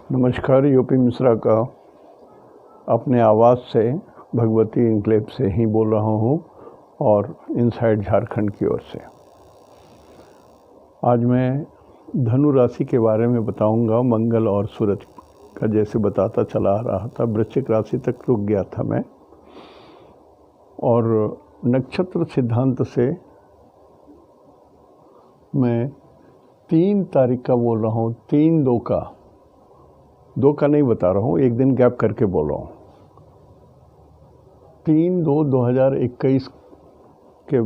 नमस्कार। यूपी मिश्रा का अपने आवाज़ से भगवती इनक्लेव से ही बोल रहा हूँ और इनसाइड झारखंड की ओर से। आज मैं धनु राशि के बारे में बताऊंगा। मंगल और सूरज का जैसे बताता चला आ रहा था, वृश्चिक राशि तक रुक गया था मैं, और नक्षत्र सिद्धांत से मैं 3 तारीख का बोल रहा हूँ। 2 का नहीं बता रहा हूँ, एक दिन गैप करके बोल रहा हूँ। 3/2/2021 के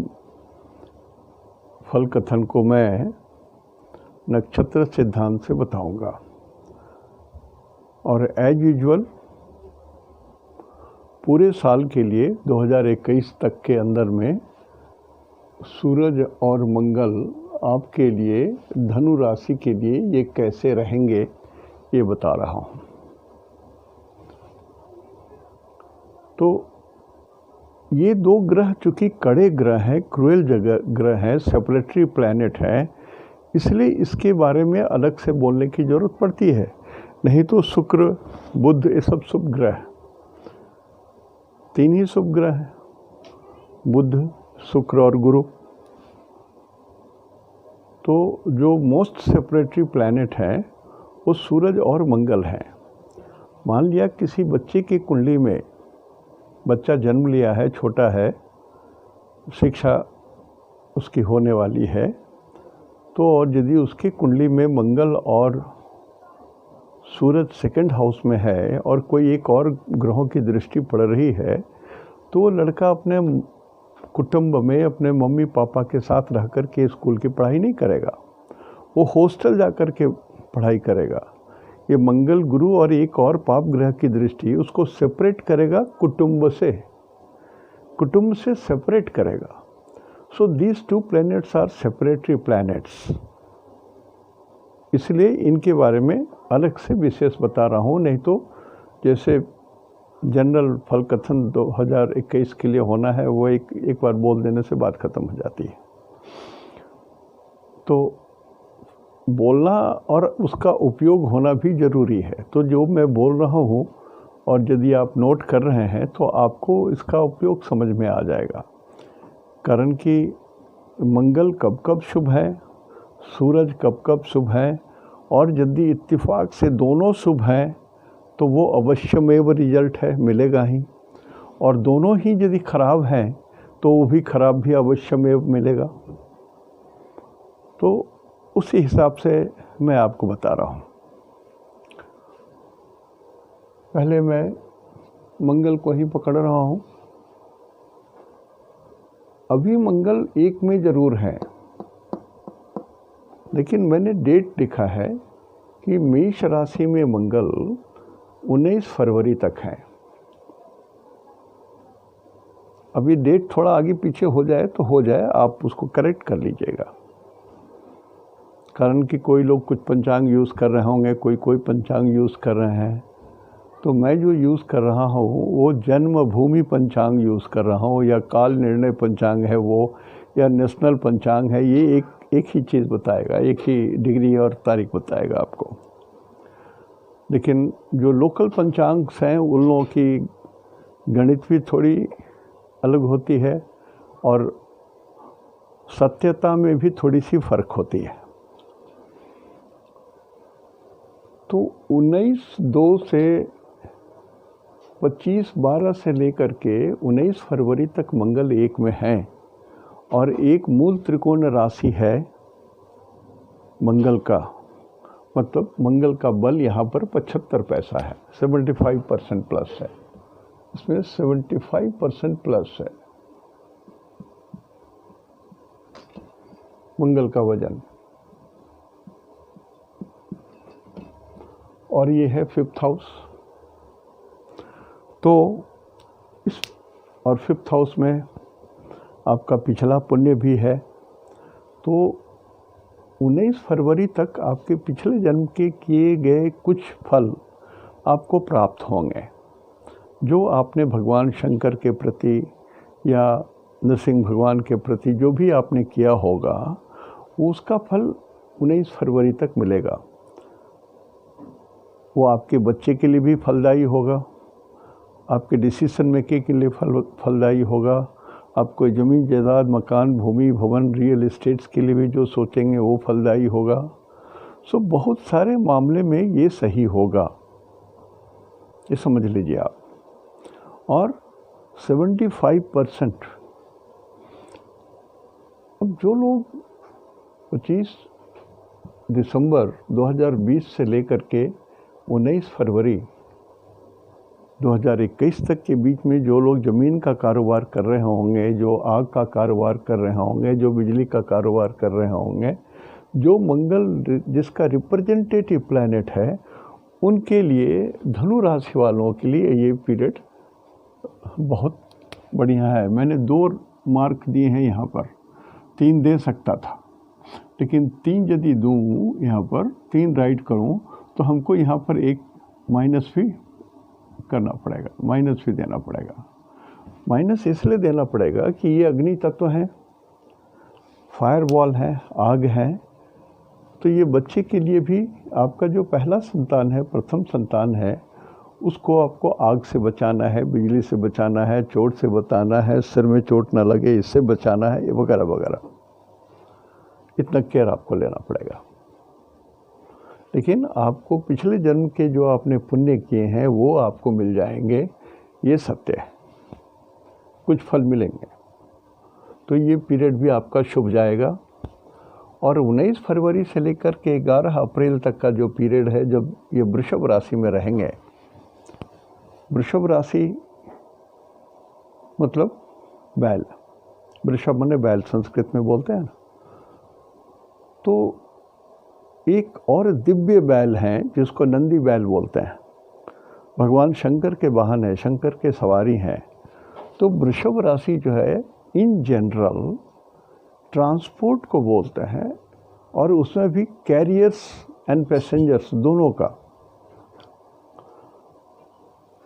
फल कथन को मैं नक्षत्र सिद्धांत से बताऊंगा। और एज यूजुअल पूरे साल के लिए 2021 तक के अंदर में सूरज और मंगल आपके लिए धनु राशि के लिए ये कैसे रहेंगे ये बता रहा हूँ। तो ये 2 ग्रह चूँकि कड़े ग्रह हैं, क्रूएल ग्रह हैं, सेपरेटरी प्लैनेट है, इसलिए इसके बारे में अलग से बोलने की ज़रूरत पड़ती है। नहीं तो शुक्र बुध ये सब शुभ ग्रह, 3 ही शुभ ग्रह हैं, बुध शुक्र और गुरु। तो जो मोस्ट सेपरेटरी प्लैनेट है वो सूरज और मंगल है। मान लिया किसी बच्चे की कुंडली में, बच्चा जन्म लिया है, छोटा है, शिक्षा उसकी होने वाली है, तो और यदि उसकी कुंडली में मंगल और सूरज सेकंड हाउस में है और कोई एक और ग्रहों की दृष्टि पड़ रही है, तो वो लड़का अपने कुटुंब में अपने मम्मी पापा के साथ रह कर के स्कूल की पढ़ाई नहीं करेगा, वो हॉस्टल जा कर के पढ़ाई करेगा। ये मंगल गुरु और एक और पाप ग्रह की दृष्टि उसको सेपरेट करेगा, कुटुंब से सेपरेट करेगा। So these 2 planets are separatory planets, इसलिए इनके बारे में अलग से विशेष बता रहा हूँ। नहीं तो जैसे जनरल फल कथन 2021 के लिए होना है, वो एक बार बोल देने से बात खत्म हो जाती है। तो बोलना और उसका उपयोग होना भी ज़रूरी है। तो जो मैं बोल रहा हूँ और यदि आप नोट कर रहे हैं तो आपको इसका उपयोग समझ में आ जाएगा। कारण कि मंगल कब कब शुभ है, सूरज कब कब शुभ है, और यदि इत्तिफाक से दोनों शुभ हैं तो वो अवश्यमेव रिजल्ट है, मिलेगा ही। और दोनों ही यदि खराब हैं तो वो भी खराब भी अवश्यमेव मिलेगा। तो उसी हिसाब से मैं आपको बता रहा हूँ। पहले मैं मंगल को ही पकड़ रहा हूँ। अभी मंगल 1 में ज़रूर है, लेकिन मैंने डेट लिखा है कि मेष राशि में मंगल 19 फरवरी तक है। अभी डेट थोड़ा आगे पीछे हो जाए तो हो जाए, आप उसको करेक्ट कर लीजिएगा। कारण कि कोई लोग कुछ पंचांग यूज़ कर रहे होंगे, कोई पंचांग यूज़ कर रहे हैं। तो मैं जो यूज़ कर रहा हूँ वो जन्मभूमि पंचांग यूज़ कर रहा हूँ, या काल निर्णय पंचांग है वो, या नेशनल पंचांग है। ये एक ही चीज़ बताएगा, एक ही डिग्री और तारीख बताएगा आपको। लेकिन जो लोकल पंचांग हैं उन लोगों की गणित भी थोड़ी अलग होती है और सत्यता में भी थोड़ी सी फ़र्क होती है। तो 19/2 से 25/12 से लेकर के 19 फरवरी तक मंगल 1 में है, और एक मूल त्रिकोण राशि है मंगल का। मतलब मंगल का बल यहाँ पर 75 पैसा है, 75% प्लस है, इसमें 75% प्लस है मंगल का वजन। और ये है 5th हाउस। तो इस और 5th हाउस में आपका पिछला पुण्य भी है। तो 19 फरवरी तक आपके पिछले जन्म के किए गए कुछ फल आपको प्राप्त होंगे, जो आपने भगवान शंकर के प्रति या नरसिंह भगवान के प्रति जो भी आपने किया होगा उसका फल 19 फरवरी तक मिलेगा। वो आपके बच्चे के लिए भी फलदायी होगा, आपके डिसीजन मेकिंग के लिए फलदायी होगा, आपको ज़मीन जायदाद मकान भूमि भवन रियल एस्टेट्स के लिए भी जो सोचेंगे वो फलदायी होगा। सो बहुत सारे मामले में ये सही होगा, ये समझ लीजिए आप। और 75% अब जो लोग 25 दिसंबर 2020 से लेकर के 19 फरवरी 2021 तक के बीच में जो लोग ज़मीन का कारोबार कर रहे होंगे, जो आग का कारोबार कर रहे होंगे, जो बिजली का कारोबार कर रहे होंगे, जो मंगल जिसका रिप्रेजेंटेटिव प्लैनेट है, उनके लिए, धनु राशि वालों के लिए ये पीरियड बहुत बढ़िया है। मैंने 2 मार्क दिए हैं यहाँ पर, 3 दे सकता था, लेकिन 3 यदि दूँ यहाँ पर, 3 राइट करूँ तो हमको यहाँ पर एक माइनस भी करना पड़ेगा, माइनस भी देना पड़ेगा। माइनस इसलिए देना पड़ेगा कि ये अग्नि तत्व है, फायरवॉल है, आग है, तो ये बच्चे के लिए भी आपका जो पहला संतान है, प्रथम संतान है, उसको आपको आग से बचाना है, बिजली से बचाना है, चोट से बचाना है, सिर में चोट ना लगे इससे बचाना है, ये वगैरह वगैरह। इतना केयर आपको लेना पड़ेगा। लेकिन आपको पिछले जन्म के जो आपने पुण्य किए हैं वो आपको मिल जाएंगे, ये सत्य है, कुछ फल मिलेंगे। तो ये पीरियड भी आपका शुभ जाएगा। और 19 फरवरी से लेकर के 11 अप्रैल तक का जो पीरियड है, जब ये वृषभ राशि में रहेंगे, वृषभ राशि मतलब बैल, वृषभ माने बैल संस्कृत में बोलते हैं ना, तो एक और दिव्य बैल हैं जिसको नंदी बैल बोलते हैं, भगवान शंकर के वाहन है, शंकर के सवारी हैं। तो वृषभ राशि जो है इन जनरल ट्रांसपोर्ट को बोलते हैं, और उसमें भी कैरियर्स एंड पैसेंजर्स दोनों का।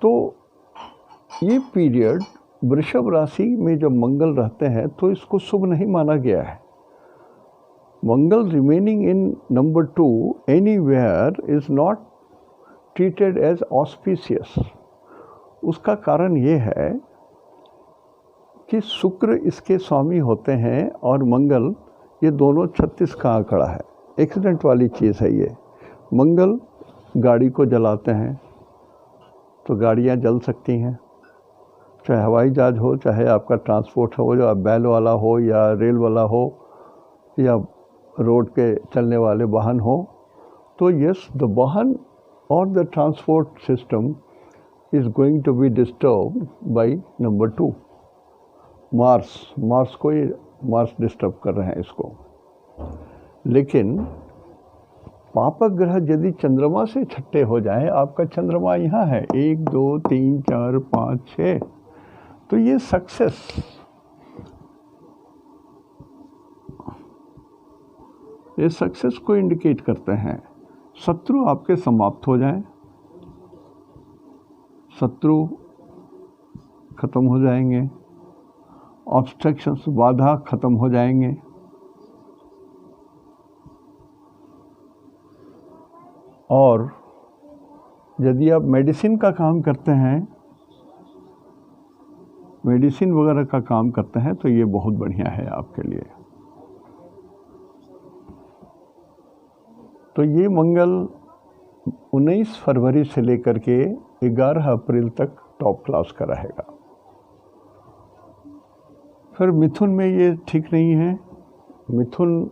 तो ये पीरियड वृषभ राशि में जब मंगल रहते हैं तो इसको शुभ नहीं माना गया है। Mangal remaining in number 2 anywhere is not treated as auspicious. उसका कारण ये है कि शुक्र इसके स्वामी होते हैं और मंगल, ये दोनों 36 का आंकड़ा है। एक्सीडेंट वाली चीज़ है ये। मंगल गाड़ी को जलाते हैं तो गाड़ियाँ जल सकती हैं, चाहे हवाई जहाज हो, चाहे आपका ट्रांसपोर्ट हो, जो बैल वाला हो या रेल वाला हो या रोड के चलने वाले वाहन हो। तो यस, द वाहन और the transport system is going to be disturb by number 2 मार्स को ही मार्स डिस्टर्ब कर रहे हैं इसको। लेकिन पापक ग्रह यदि चंद्रमा से छठे हो जाए, आपका चंद्रमा यहाँ है 1 2 3 4 5 6, तो ये सक्सेस, ये सक्सेस को इंडिकेट करते हैं। शत्रु आपके समाप्त हो जाएं, शत्रु खत्म हो जाएंगे, ऑब्स्ट्रक्शंस बाधा खत्म हो जाएंगे। और यदि आप मेडिसिन का काम करते हैं, मेडिसिन वगैरह का काम करते हैं, तो ये बहुत बढ़िया है आपके लिए। तो ये मंगल 19 फरवरी से लेकर के 11 अप्रैल तक टॉप क्लास का रहेगा। फिर मिथुन में ये ठीक नहीं है। मिथुन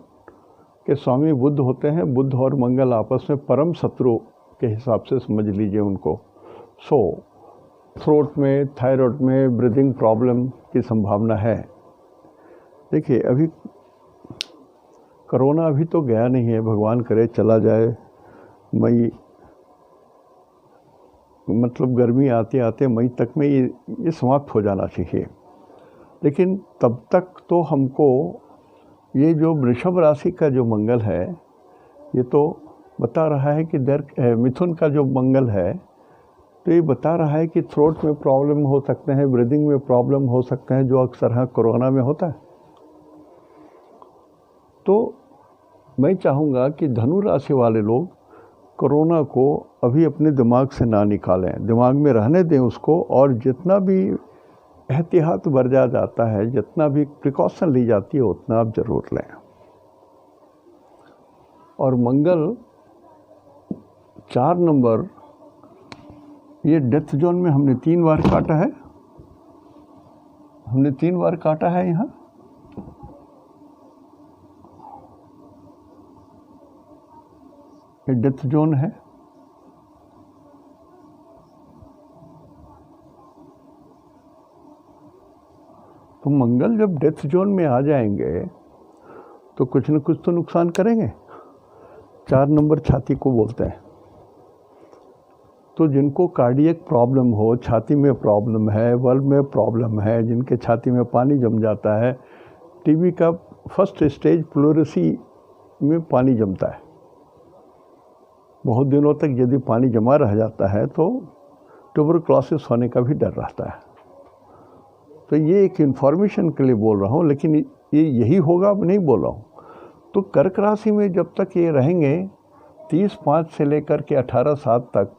के स्वामी बुध होते हैं। बुध और मंगल आपस में परम शत्रु के हिसाब से समझ लीजिए उनको। सो थ्रोट में, थायराइड में ब्रीदिंग प्रॉब्लम की संभावना है। देखिए, अभी कोरोना अभी तो गया नहीं है, भगवान करे चला जाए। मई मतलब गर्मी आते आते मई तक में ये समाप्त हो जाना चाहिए। लेकिन तब तक तो हमको ये जो वृषभ राशि का जो मंगल है, ये तो बता रहा है कि मिथुन का जो मंगल है, तो ये बता रहा है कि थ्रोट में प्रॉब्लम हो सकते हैं, ब्रीदिंग में प्रॉब्लम हो सकते हैं, जो अक्सर कोरोना में होता है। तो मैं चाहूँगा कि धनु राशि वाले लोग कोरोना को अभी अपने दिमाग से ना निकालें, दिमाग में रहने दें उसको, और जितना भी एहतियात बरता जाता है, जितना भी प्रिकॉशन ली जाती है, उतना आप ज़रूर लें। और मंगल 4 नंबर, ये डेथ जोन में हमने 3 बार काटा है, हमने 3 बार काटा है यहाँ। ये डेथ जोन है। तो मंगल जब डेथ जोन में आ जाएंगे तो कुछ न कुछ तो नुकसान करेंगे। 4 नंबर छाती को बोलते हैं। तो जिनको कार्डियक प्रॉब्लम हो, छाती में प्रॉब्लम है, वल्व में प्रॉब्लम है, जिनके छाती में पानी जम जाता है, टीबी का फर्स्ट स्टेज प्लोरेसी में पानी जमता है, बहुत दिनों तक यदि पानी जमा रह जाता है तो ट्यूबरक्लोसिस होने का भी डर रहता है। तो ये एक इन्फॉर्मेशन के लिए बोल रहा हूँ, लेकिन ये यही होगा अब नहीं बोल रहा हूँ। तो कर्क राशि में जब तक ये रहेंगे 30/5 से लेकर के 18/7 तक,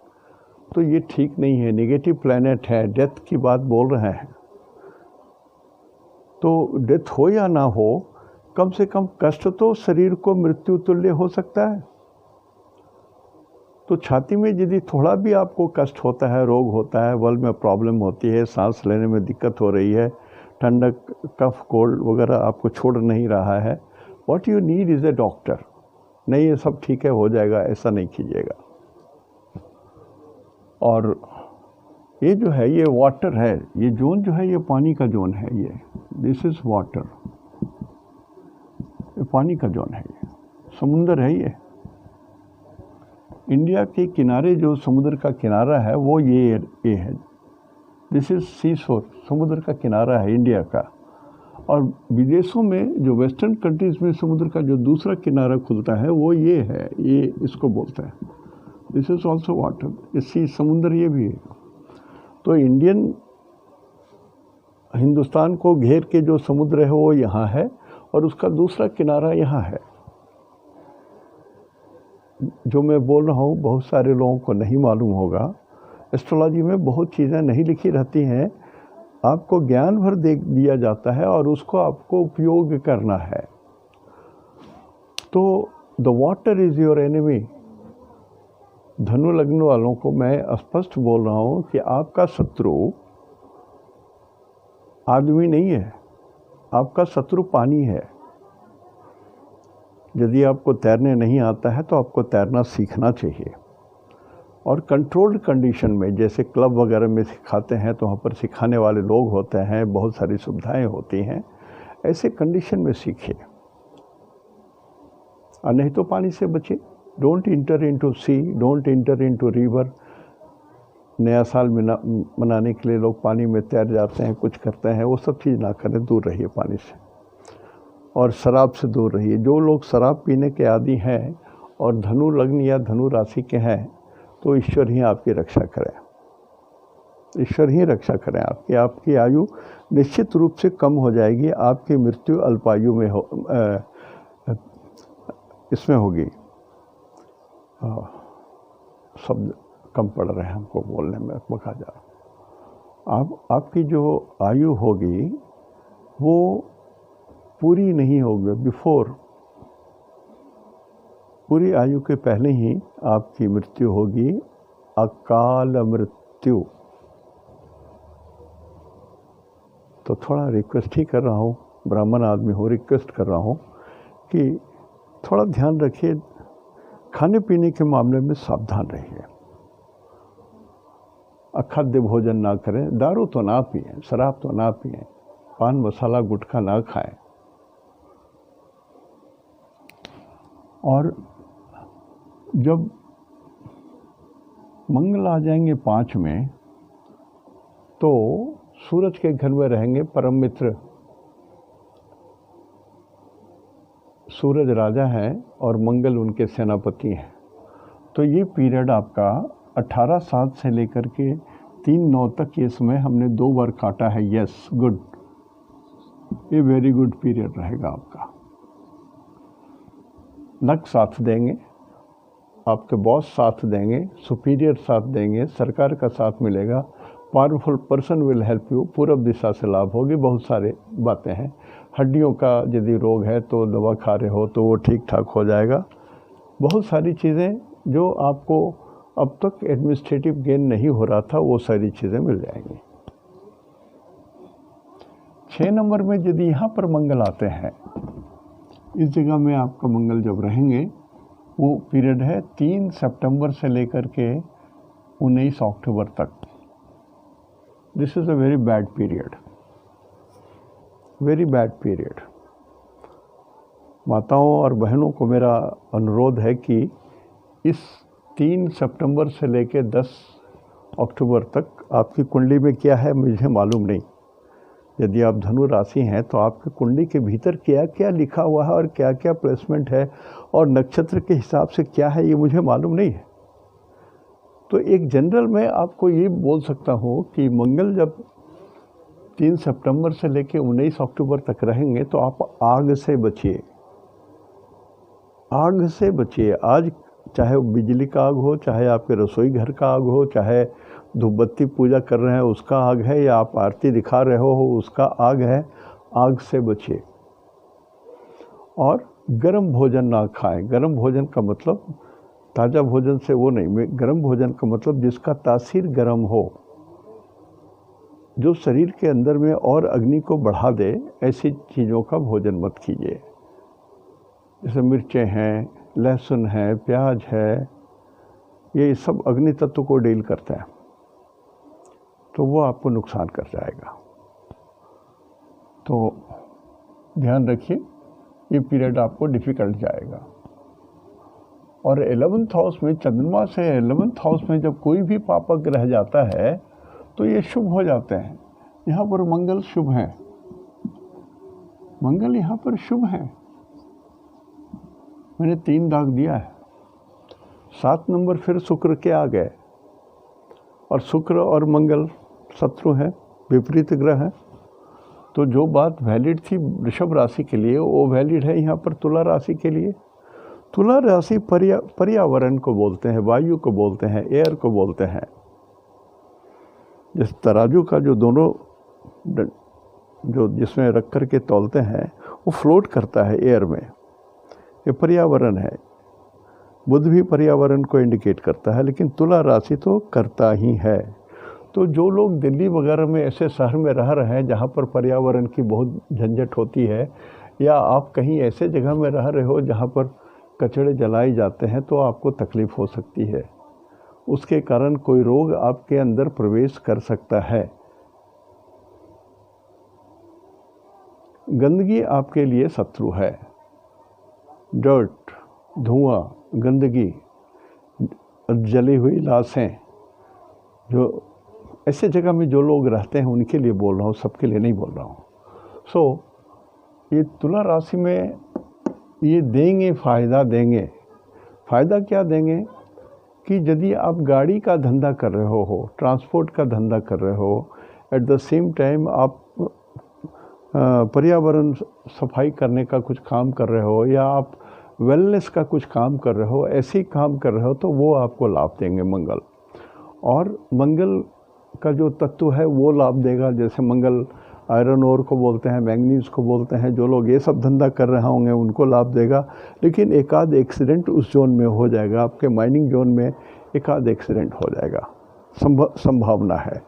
तो ये ठीक नहीं है, नेगेटिव प्लैनेट है, डेथ की बात बोल रहे हैं। तो डेथ हो या ना हो, कम से कम कष्ट तो शरीर को मृत्यु तुल्य हो सकता है। तो छाती में यदि थोड़ा भी आपको कष्ट होता है, रोग होता है, वल्व में प्रॉब्लम होती है, सांस लेने में दिक्कत हो रही है, ठंडक, कफ, कोल्ड वगैरह आपको छोड़ नहीं रहा है, what you need is a doctor. नहीं ये सब ठीक है, हो जाएगा, ऐसा नहीं कीजिएगा। और ये जो है ये वाटर है, ये जोन जो है ये पानी का जोन है, ये दिस इज़ वाटर, ये पानी का जोन है, ये समुंदर है। ये इंडिया के किनारे जो समुद्र का किनारा है वो ये है, दिस इज़ सी शोर, समुद्र का किनारा है इंडिया का। और विदेशों में जो वेस्टर्न कंट्रीज़ में समुद्र का जो दूसरा किनारा खुलता है वो ये है, ये इसको बोलते हैं, दिस इज़ ऑल्सो वाटर, ये सी, समुद्र ये भी है। तो हिंदुस्तान को घेर के जो समुद्र है वो यहाँ है, और उसका दूसरा किनारा यहाँ है। जो मैं बोल रहा हूँ बहुत सारे लोगों को नहीं मालूम होगा, एस्ट्रोलॉजी में बहुत चीज़ें नहीं लिखी रहती हैं, आपको ज्ञान भर दे दिया जाता है और उसको आपको उपयोग करना है। तो the water is your enemy. धनु लग्न वालों को मैं स्पष्ट बोल रहा हूँ कि आपका शत्रु आदमी नहीं है, आपका शत्रु पानी है। यदि आपको तैरने नहीं आता है तो आपको तैरना सीखना चाहिए, और कंट्रोल्ड कंडीशन में, जैसे क्लब वगैरह में सिखाते हैं तो वहाँ पर सिखाने वाले लोग होते हैं, बहुत सारी सुविधाएं होती हैं, ऐसे कंडीशन में सीखिए, और नहीं तो पानी से बचिए। Don't enter into sea, don't enter into river. नया साल मनाने के लिए लोग पानी में तैर जाते हैं, कुछ करते हैं, वो सब चीज़ ना करें, दूर रहिए पानी से। और शराब से दूर रहिए। जो लोग शराब पीने के आदी हैं और धनु लग्न या धनु राशि के हैं, तो ईश्वर ही आपकी रक्षा करें, ईश्वर ही रक्षा करें आपकी। आपकी आयु निश्चित रूप से कम हो जाएगी, आपकी मृत्यु अल्पायु में इसमें होगी। शब्द कम पड़ रहे हैं हमको बोलने में, बका जा। आपकी जो आयु होगी वो पूरी नहीं होगी, पूरी आयु के पहले ही आपकी मृत्यु होगी, अकाल मृत्यु। तो थोड़ा रिक्वेस्ट ही कर रहा हूँ, ब्राह्मण आदमी हो, रिक्वेस्ट कर रहा हूँ कि थोड़ा ध्यान रखिए, खाने पीने के मामले में सावधान रहिए, अखाद्य भोजन ना करें, दारू तो ना पिएं, शराब तो ना पिएं, पान मसाला गुटखा ना खाएं। और जब मंगल आ जाएंगे 5 में, तो सूरज के घर में रहेंगे परम मित्र। सूरज राजा है और मंगल उनके सेनापति हैं। तो ये पीरियड आपका 18/7 से लेकर के 3/9 तक, ये समय हमने 2 बार काटा है। यस, गुड, ये वेरी गुड पीरियड रहेगा आपका। लक साथ देंगे, आपके बॉस साथ देंगे, सुपीरियर साथ देंगे, सरकार का साथ मिलेगा, powerful person will help you, पूरब दिशा से लाभ होगी। बहुत सारे बातें हैं। हड्डियों का यदि रोग है तो दवा खा रहे हो तो वो ठीक ठाक हो जाएगा। बहुत सारी चीज़ें जो आपको अब तक एडमिनिस्ट्रेटिव गेन नहीं हो रहा था वो सारी चीज़ें मिल जाएंगी। 6 नंबर में यदि यहाँ पर मंगल आते हैं, इस जगह में आपका मंगल जब रहेंगे, वो पीरियड है 3 सितंबर से लेकर के 19 अक्टूबर तक। This is a very bad period, very bad period. माताओं और बहनों को मेरा अनुरोध है कि इस 3 सितंबर से लेकर 10 अक्टूबर तक आपकी कुंडली में क्या है मुझे मालूम नहीं। यदि आप धनु राशि हैं तो आपकी कुंडली के भीतर क्या क्या लिखा हुआ है और क्या क्या प्लेसमेंट है और नक्षत्र के हिसाब से क्या है ये मुझे मालूम नहीं है। तो एक जनरल में आपको ये बोल सकता हूँ कि मंगल जब 3 सितंबर से लेकर 19 अक्टूबर तक रहेंगे तो आप आग से बचिए, आग से बचिए। आज चाहे वो बिजली का आग हो, चाहे आपके रसोई घर का आग हो, चाहे धूपबत्ती पूजा कर रहे हैं उसका आग है, या आप आरती दिखा रहे हो उसका आग है, आग से बचिए। और गर्म भोजन ना खाएं। गर्म भोजन का मतलब ताज़ा भोजन से वो नहीं, गर्म भोजन का मतलब जिसका तासीर गर्म हो, जो शरीर के अंदर में और अग्नि को बढ़ा दे, ऐसी चीज़ों का भोजन मत कीजिए। जैसे मिर्चें हैं, लहसुन है, प्याज है, ये सब अग्नि तत्व को डील करते हैं, तो वो आपको नुकसान कर जाएगा। तो ध्यान रखिए, ये पीरियड आपको डिफ़िकल्ट जाएगा। और 11th हाउस में, चंद्रमा से 11th हाउस में जब कोई भी पापक रह जाता है तो ये शुभ हो जाते हैं। यहाँ पर मंगल शुभ है, मंगल यहाँ पर शुभ है। मैंने 3 दाग दिया है। 7 नंबर फिर शुक्र के आ गए, और शुक्र और मंगल शत्रु हैं, विपरीत ग्रह हैं। तो जो बात वैलिड थी वृषभ राशि के लिए वो वैलिड है यहाँ पर तुला राशि के लिए। तुला राशि पर्यावरण को बोलते हैं, वायु को बोलते हैं, एयर को बोलते हैं। जिस तराजू का जो दोनों जो जिसमें रख कर के तौलते हैं वो फ्लोट करता है एयर में, ये पर्यावरण है। बुध भी पर्यावरण को इंडिकेट करता है, लेकिन तुला राशि तो करता ही है। तो जो लोग दिल्ली वगैरह में ऐसे शहर में रह रहे हैं जहाँ पर पर्यावरण की बहुत झंझट होती है, या आप कहीं ऐसे जगह में रह रहे हो जहाँ पर कचरे जलाए जाते हैं, तो आपको तकलीफ़ हो सकती है। उसके कारण कोई रोग आपके अंदर प्रवेश कर सकता है। गंदगी आपके लिए शत्रु है। डर्ट, धुआं, गंदगी, जली हुई लाशें, जो ऐसे जगह में जो लोग रहते हैं उनके लिए बोल रहा हूँ, सबके लिए नहीं बोल रहा हूँ। ये तुला राशि में ये देंगे, फ़ायदा देंगे। फ़ायदा क्या देंगे कि यदि आप गाड़ी का धंधा कर रहे हो, ट्रांसपोर्ट का धंधा कर रहे हो, एट द सेम टाइम आप पर्यावरण सफाई करने का कुछ काम कर रहे हो, या आप वेलनेस का कुछ काम कर रहे हो, ऐसे ही काम कर रहे हो, तो वो आपको लाभ देंगे मंगल। और मंगल का जो तत्व है वो लाभ देगा। जैसे मंगल आयरन ओर को बोलते हैं, मैंगनीज़ को बोलते हैं। जो लोग ये सब धंधा कर रहे होंगे उनको लाभ देगा। लेकिन एक आध एक्सीडेंट उस जोन में हो जाएगा, आपके माइनिंग जोन में एक आध एक्सीडेंट हो जाएगा, संभावना है।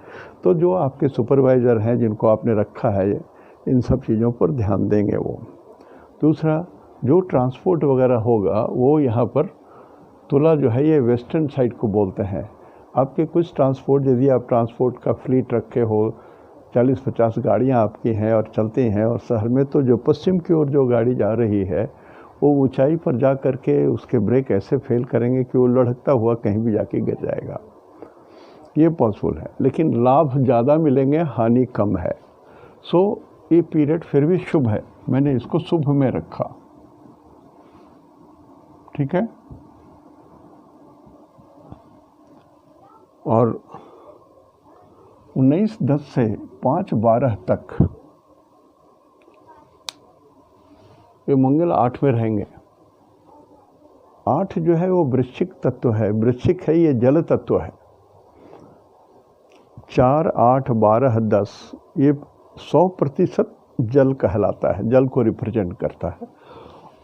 तो जो आपके सुपरवाइज़र हैं जिनको आपने रखा है, इन सब चीज़ों पर ध्यान देंगे वो। दूसरा, जो ट्रांसपोर्ट वगैरह होगा वो यहाँ पर तुला जो है ये वेस्टर्न साइड को बोलते हैं। आपके कुछ ट्रांसपोर्ट, यदि आप ट्रांसपोर्ट का फ्लीट रखे हो, 40-50 गाड़ियाँ आपकी हैं और चलती हैं और शहर में, तो जो पश्चिम की ओर जो गाड़ी जा रही है वो ऊंचाई पर जा कर के उसके ब्रेक ऐसे फेल करेंगे कि वो लुढ़कता हुआ कहीं भी जाके गिर जाएगा। ये पॉसिबल है, लेकिन लाभ ज़्यादा मिलेंगे, हानि कम है। ये पीरियड फिर भी शुभ है, मैंने इसको शुभ में रखा। ठीक है। और 19-10 से 5-12 तक ये मंगल 8 में रहेंगे। 8 जो है वो वृश्चिक तत्व है, वृश्चिक है, ये जल तत्व है। 4, 8, 12, 10 ये 100% जल कहलाता है, जल को रिप्रेजेंट करता है।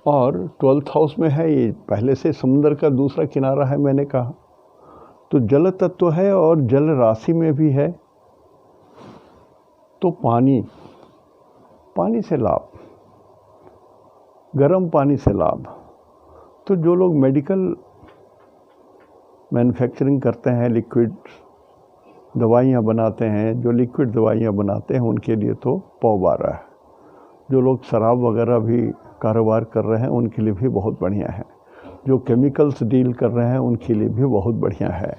और 12th हाउस में है, ये पहले से समुद्र का दूसरा किनारा है मैंने कहा, तो जल तत्व है और जल राशि में भी है। तो पानी से लाभ, गर्म पानी से लाभ। तो जो लोग मेडिकल मैन्युफैक्चरिंग करते हैं, लिक्विड दवाइयाँ बनाते हैं, जो लिक्विड दवाइयाँ बनाते हैं उनके लिए तो पौ 12 है। जो लोग शराब वगैरह भी कारोबार कर रहे हैं उनके लिए भी बहुत बढ़िया है। जो केमिकल्स डील कर रहे हैं उनके लिए भी बहुत बढ़िया है।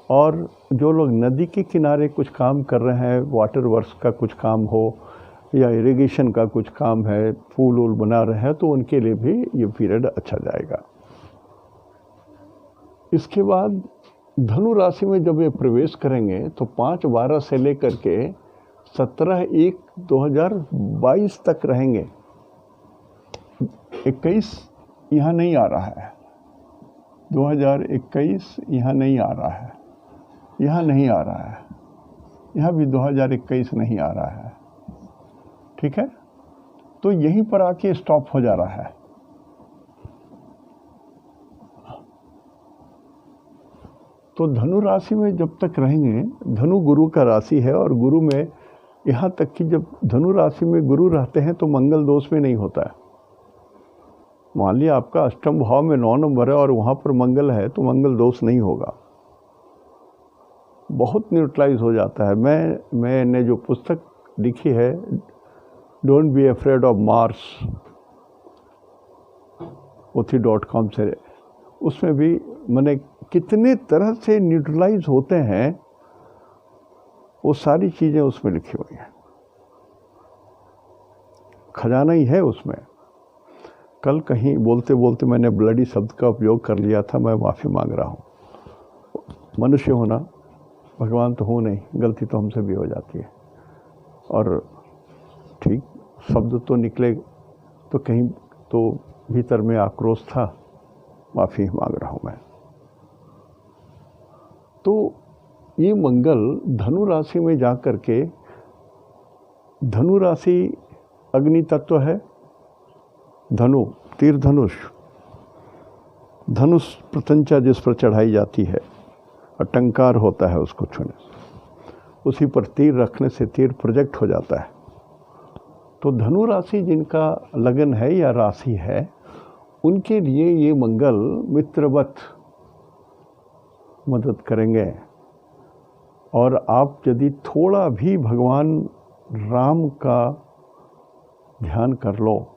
और जो लोग नदी के किनारे कुछ काम कर रहे हैं, वाटर वर्क्स का कुछ काम हो या इरिगेशन का कुछ काम है, पुल वूल बना रहे हैं, तो उनके लिए भी ये पीरियड अच्छा जाएगा। इसके बाद धनु राशि में जब ये प्रवेश करेंगे तो 5/12 से लेकर के 17/1/2022 तक रहेंगे। 21 यहाँ नहीं आ रहा है, 2021 यहाँ नहीं आ रहा है, यहाँ नहीं आ रहा है, यहाँ भी 2021 नहीं आ रहा है। ठीक है, तो यहीं पर आके स्टॉप हो जा रहा है। तो धनु राशि में जब तक रहेंगे, धनु गुरु का राशि है और गुरु में यहाँ तक कि जब धनु राशि में गुरु रहते हैं तो मंगल दोष में नहीं होता है। मान लिया आपका अष्टम भाव में 9 नंबर है और वहाँ पर मंगल है तो मंगल दोष नहीं होगा, बहुत न्यूट्रलाइज हो जाता है। मैंने जो पुस्तक लिखी है don't be afraid of Mars othi.com से, उसमें भी मैंने कितने तरह से न्यूट्रलाइज होते हैं वो सारी चीज़ें उसमें लिखी हुई हैं। खजाना ही है उसमें। कल कहीं बोलते बोलते मैंने ब्लडी शब्द का उपयोग कर लिया था, मैं माफ़ी मांग रहा हूँ। मनुष्य होना, भगवान तो हूँ नहीं, गलती तो हमसे भी हो जाती है। और ठीक शब्द तो निकले तो कहीं तो भीतर में आक्रोश था, माफ़ी मांग रहा हूँ मैं। तो ये मंगल धनु राशि में जा कर के, धनु राशि अग्नि तत्व है, धनु तीर धनुष, धनुष प्रत्यंचा जिस पर चढ़ाई जाती है और टंकार होता है उसको छूने, उसी पर तीर रखने से तीर प्रोजेक्ट हो जाता है। तो धनु राशि जिनका लगन है या राशि है उनके लिए ये मंगल मित्रवत मदद करेंगे। और आप यदि थोड़ा भी भगवान राम का ध्यान कर लो,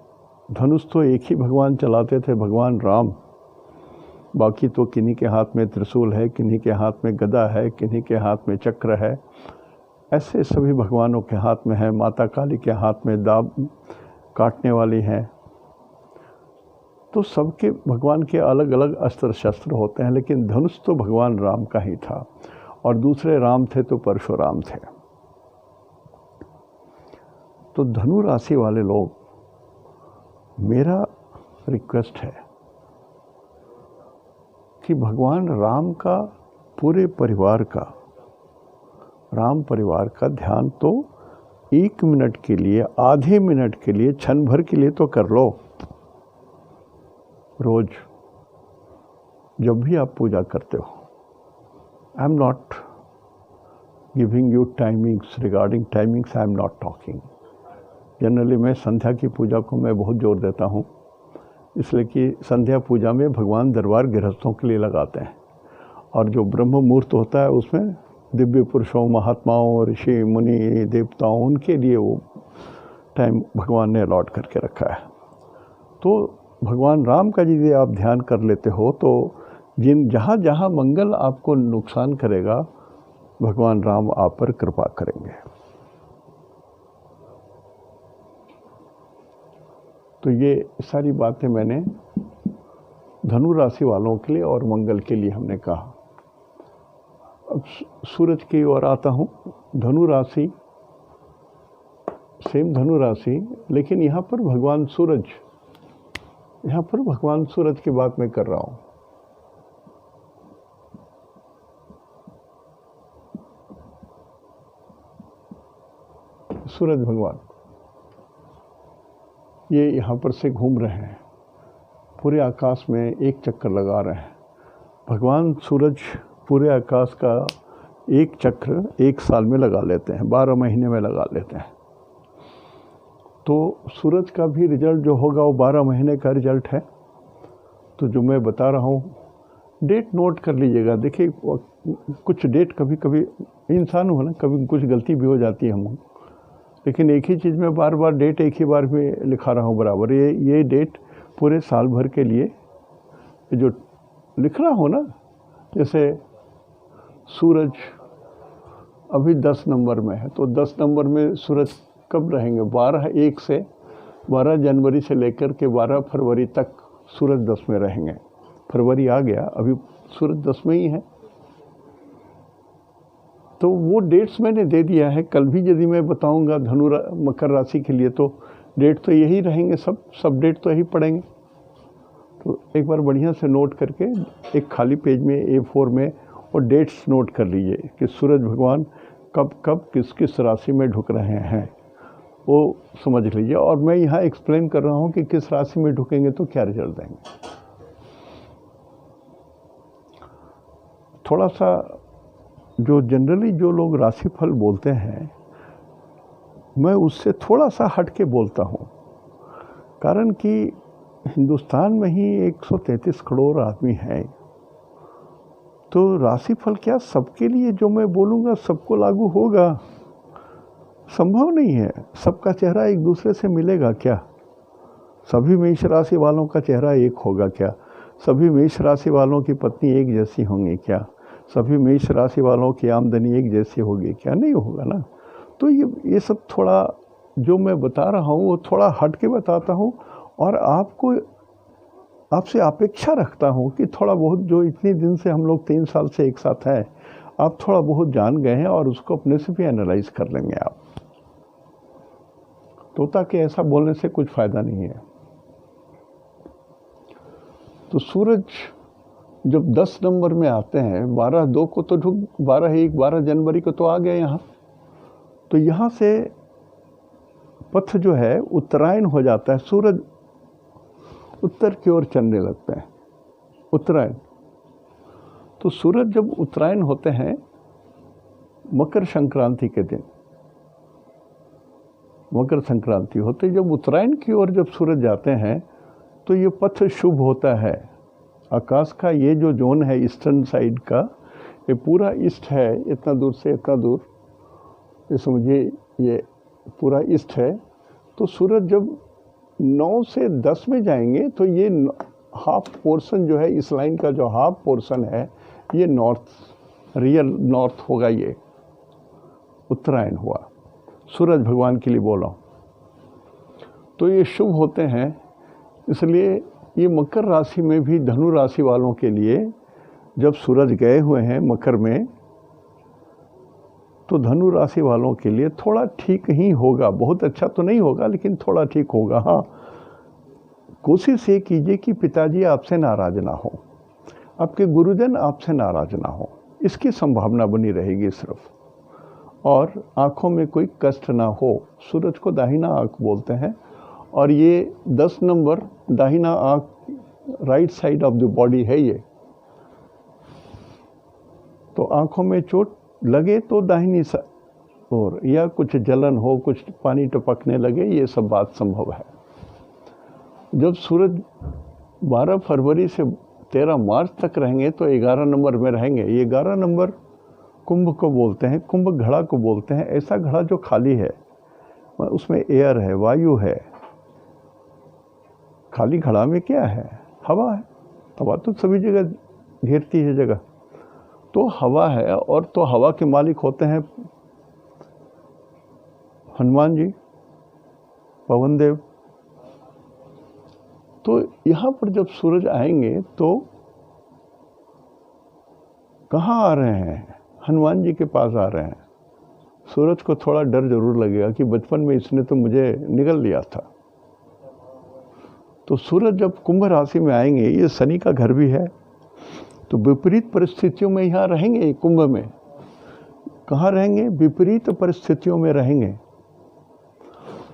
धनुष तो एक ही भगवान चलाते थे, भगवान राम, बाकी तो किन्हीं के हाथ में त्रिशूल है, किन्हीं के हाथ में गदा है, किन्हीं के हाथ में चक्र है, ऐसे सभी भगवानों के हाथ में है। माता काली के हाथ में दाब काटने वाली हैं। तो सबके भगवान के अलग अलग अस्त्र शस्त्र होते हैं, लेकिन धनुष तो भगवान राम का ही था और दूसरे राम थे तो परशुराम थे। तो धनु राशि वाले लोग, मेरा रिक्वेस्ट है कि भगवान राम का, पूरे परिवार का, राम परिवार का ध्यान तो 1 मिनट के लिए, आधे मिनट के लिए, क्षण भर के लिए तो कर लो। रोज जब भी आप पूजा करते हो, I am not giving you timings, regarding timings I am not talking. Generally मैं संध्या की पूजा को मैं बहुत जोर देता हूँ, इसलिए कि संध्या पूजा में भगवान दरबार गृहस्थों के लिए लगाते हैं और जो ब्रह्म मुहूर्त होता है उसमें दिव्य पुरुषों, महात्माओं, ऋषि मुनि, देवताओं, उनके लिए वो टाइम भगवान ने अलॉट करके रखा है। तो भगवान राम का यदि आप ध्यान कर लेते हो तो जहाँ जहाँ मंगल आपको नुकसान करेगा, भगवान राम आप पर कृपा करेंगे। तो ये सारी बातें मैंने धनु राशि वालों के लिए और मंगल के लिए हमने कहा। अब सूरज की ओर आता हूँ। धनु राशि, सेम धनु राशि, लेकिन यहाँ पर भगवान सूरज यहाँ पर भगवान सूरज की बात मैं कर रहा हूँ। सूरज भगवान ये यहाँ पर से घूम रहे हैं, पूरे आकाश में एक चक्कर लगा रहे हैं। भगवान सूरज पूरे आकाश का एक चक्र एक साल में लगा लेते हैं, 12 महीने में लगा लेते हैं। तो सूरज का भी रिजल्ट जो होगा वो 12 महीने का रिजल्ट है। तो जो मैं बता रहा हूँ, डेट नोट कर लीजिएगा। देखिए कुछ डेट कभी कभी इंसान हो ना, कभी कुछ गलती भी हो जाती है हम, लेकिन एक ही चीज़ में बार बार डेट एक ही बार में लिखा रहा हूँ बराबर। ये डेट पूरे साल भर के लिए जो लिख रहा हूँ ना, जैसे सूरज अभी 10 नंबर में है, तो 10 नंबर में सूरज कब रहेंगे? 12 जनवरी से लेकर के 12 फरवरी तक सूरज 10 में रहेंगे। फरवरी आ गया, अभी सूरज 10 में ही है। तो वो डेट्स मैंने दे दिया है। कल भी यदि मैं बताऊंगा मकर राशि के लिए, तो डेट तो यही रहेंगे, सब डेट तो यही पड़ेंगे। तो एक बार बढ़िया से नोट करके एक खाली पेज में A4 में और डेट्स नोट कर लीजिए कि सूरज भगवान कब कब किस किस राशि में ढुक रहे हैं, वो समझ लीजिए। और मैं यहाँ एक्सप्लेन कर रहा हूँ कि किस राशि में ढुकेंगे तो क्या रिजल्ट देंगे। थोड़ा सा जो जनरली जो लोग राशिफल बोलते हैं, मैं उससे थोड़ा सा हट के बोलता हूँ, कारण कि हिंदुस्तान में ही 133 करोड़ आदमी हैं। तो राशिफल क्या सबके लिए जो मैं बोलूँगा सबको लागू होगा? संभव नहीं है। सबका चेहरा एक दूसरे से मिलेगा क्या? सभी मेष राशि वालों का चेहरा एक होगा क्या? सभी मेष राशि वालों की पत्नी एक जैसी होंगी क्या? सभी मेष राशि वालों की आमदनी एक जैसी होगी क्या? नहीं होगा ना। तो ये सब थोड़ा जो मैं बता रहा हूँ वो थोड़ा हट के बताता हूँ, और आपसे अपेक्षा रखता हूँ कि थोड़ा बहुत जो इतने दिन से हम लोग 3 साल से एक साथ हैं, आप थोड़ा बहुत जान गए हैं और उसको अपने से भी एनालाइज कर लेंगे आप। तोता के ऐसा बोलने से कुछ फ़ायदा नहीं है। तो सूरज जब 10 नंबर में आते हैं, 12/2 को तो 12 जनवरी को तो आ गए यहाँ। तो यहाँ से पथ जो है उत्तरायण हो जाता है, सूरज उत्तर की ओर चलने लगता है, उत्तरायण। तो सूरज जब उत्तरायण होते हैं मकर संक्रांति के दिन, मकर संक्रांति होते जब उत्तरायण की ओर जब सूरज जाते हैं, तो ये पथ शुभ होता है। आकाश का ये जो जोन है ईस्टर्न साइड का, ये पूरा ईस्ट है, इतना दूर से इतना दूर, ये समझिए ये पूरा ईस्ट है। तो सूरज जब 9 से 10 में जाएंगे तो ये हाफ पोर्शन जो है, इस लाइन का जो हाफ पोर्शन है, ये नॉर्थ, रियल नॉर्थ होगा, ये उत्तरायण हुआ। सूरज भगवान के लिए बोला हूँ। तो ये शुभ होते हैं, इसलिए ये मकर राशि में भी धनु राशि वालों के लिए जब सूरज गए हुए हैं मकर में, तो धनु राशि वालों के लिए थोड़ा ठीक ही होगा। बहुत अच्छा तो नहीं होगा, लेकिन थोड़ा ठीक होगा। हाँ, कोशिश ये कीजिए कि पिताजी आपसे नाराज़ ना हो, आपके गुरुजन आपसे नाराज़ ना हो, इसकी संभावना बनी रहेगी सिर्फ। और आँखों में कोई कष्ट ना हो। सूरज को दाहिना आँख बोलते हैं, और ये 10 नंबर दाहिना आँख, right side of the body है ये। तो आँखों में चोट लगे तो दाहिनी ओर, या कुछ जलन हो, कुछ पानी टपकने लगे, ये सब बात संभव है। जब सूरज 12 फरवरी से 13 मार्च तक रहेंगे तो 11 नंबर में रहेंगे। ये 11 नंबर कुंभ को बोलते हैं, कुंभ घड़ा को बोलते हैं। ऐसा घड़ा जो खाली है, उसमें एयर है, वायु है। खाली घड़ा में क्या है? हवा है। हवा तो सभी जगह घेरती है जगह, तो हवा है। और तो हवा के मालिक होते हैं हनुमान जी, पवन देव। तो यहाँ पर जब सूरज आएंगे तो कहाँ आ रहे हैं? हनुमान जी के पास आ रहे हैं। सूरज को थोड़ा डर जरूर लगेगा कि बचपन में इसने तो मुझे निगल लिया था। तो सूरज जब कुंभ राशि में आएंगे, ये शनि का घर भी है, तो विपरीत परिस्थितियों में यहाँ रहेंगे। कुंभ में कहाँ रहेंगे? विपरीत परिस्थितियों में रहेंगे।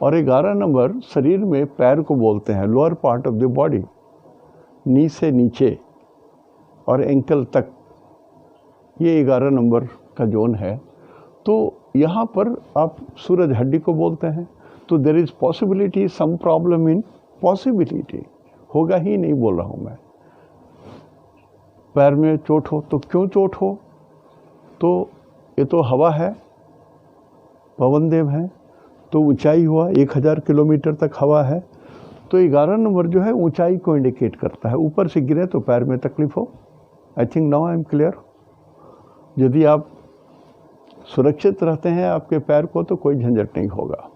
और 11 नंबर शरीर में पैर को बोलते हैं, lower part of the body, knee से नीचे और एंकल तक, ये 11 नंबर का जोन है। तो यहाँ पर आप सूरज हड्डी को बोलते हैं। तो there is possibility some problem in, possibility होगा ही नहीं बोल रहा हूँ मैं। पैर में चोट हो तो क्यों चोट हो? तो ये तो हवा है, पवन देव है, तो ऊंचाई हुआ 1000 किलोमीटर तक हवा है। तो 11 नंबर जो है ऊंचाई को इंडिकेट करता है। ऊपर से गिरे तो पैर में तकलीफ हो। I think now I am clear. यदि आप सुरक्षित रहते हैं आपके पैर को तो कोई झंझट नहीं होगा।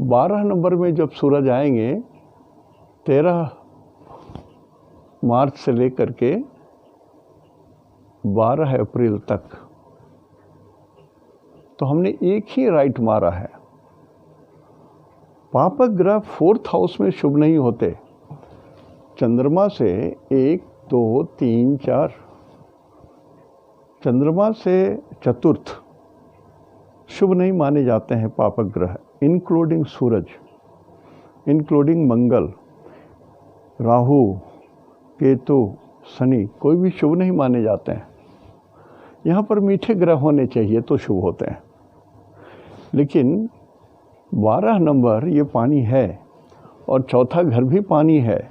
12 नंबर में जब सूरज आएंगे 13 मार्च से लेकर के 12 अप्रैल तक, तो हमने एक ही राइट मारा है। पापक ग्रह 4th हाउस में शुभ नहीं होते। चंद्रमा से 1, 2, 3, 4, चंद्रमा से चतुर्थ शुभ नहीं माने जाते हैं पापक ग्रह, इंक्लूडिंग सूरज, इंक्लूडिंग मंगल, राहु, केतु, शनि, कोई भी शुभ नहीं माने जाते हैं। यहाँ पर मीठे ग्रह होने चाहिए तो शुभ होते हैं। लेकिन 12 नंबर ये पानी है और चौथा घर भी पानी है,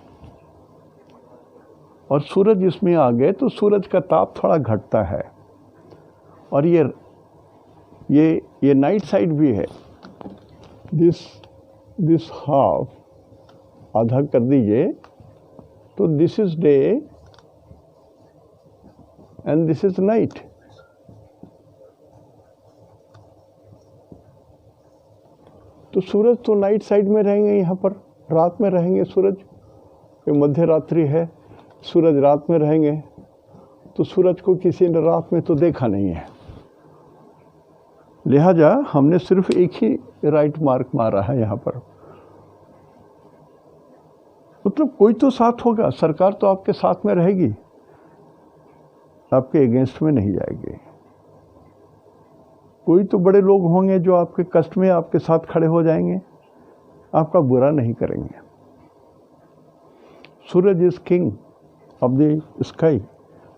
और सूरज इसमें आ गए तो सूरज का ताप थोड़ा घटता है। और ये नाइट साइड भी है। दिस हाफ आधा कर दीजिए तो this is day and this is night. तो सूरज तो नाइट साइड में रहेंगे, यहाँ पर रात में रहेंगे सूरज। ये मध्य रात्रि है, सूरज रात में रहेंगे। तो सूरज को किसी ने रात में तो देखा नहीं है, लिहाजा हमने सिर्फ एक ही राइट मार्क मारा है यहाँ पर। मतलब कोई तो साथ होगा, सरकार तो आपके साथ में रहेगी, आपके अगेंस्ट में नहीं जाएगी। कोई तो बड़े लोग होंगे जो आपके कष्ट में आपके साथ खड़े हो जाएंगे, आपका बुरा नहीं करेंगे। Suraj is king of the sky,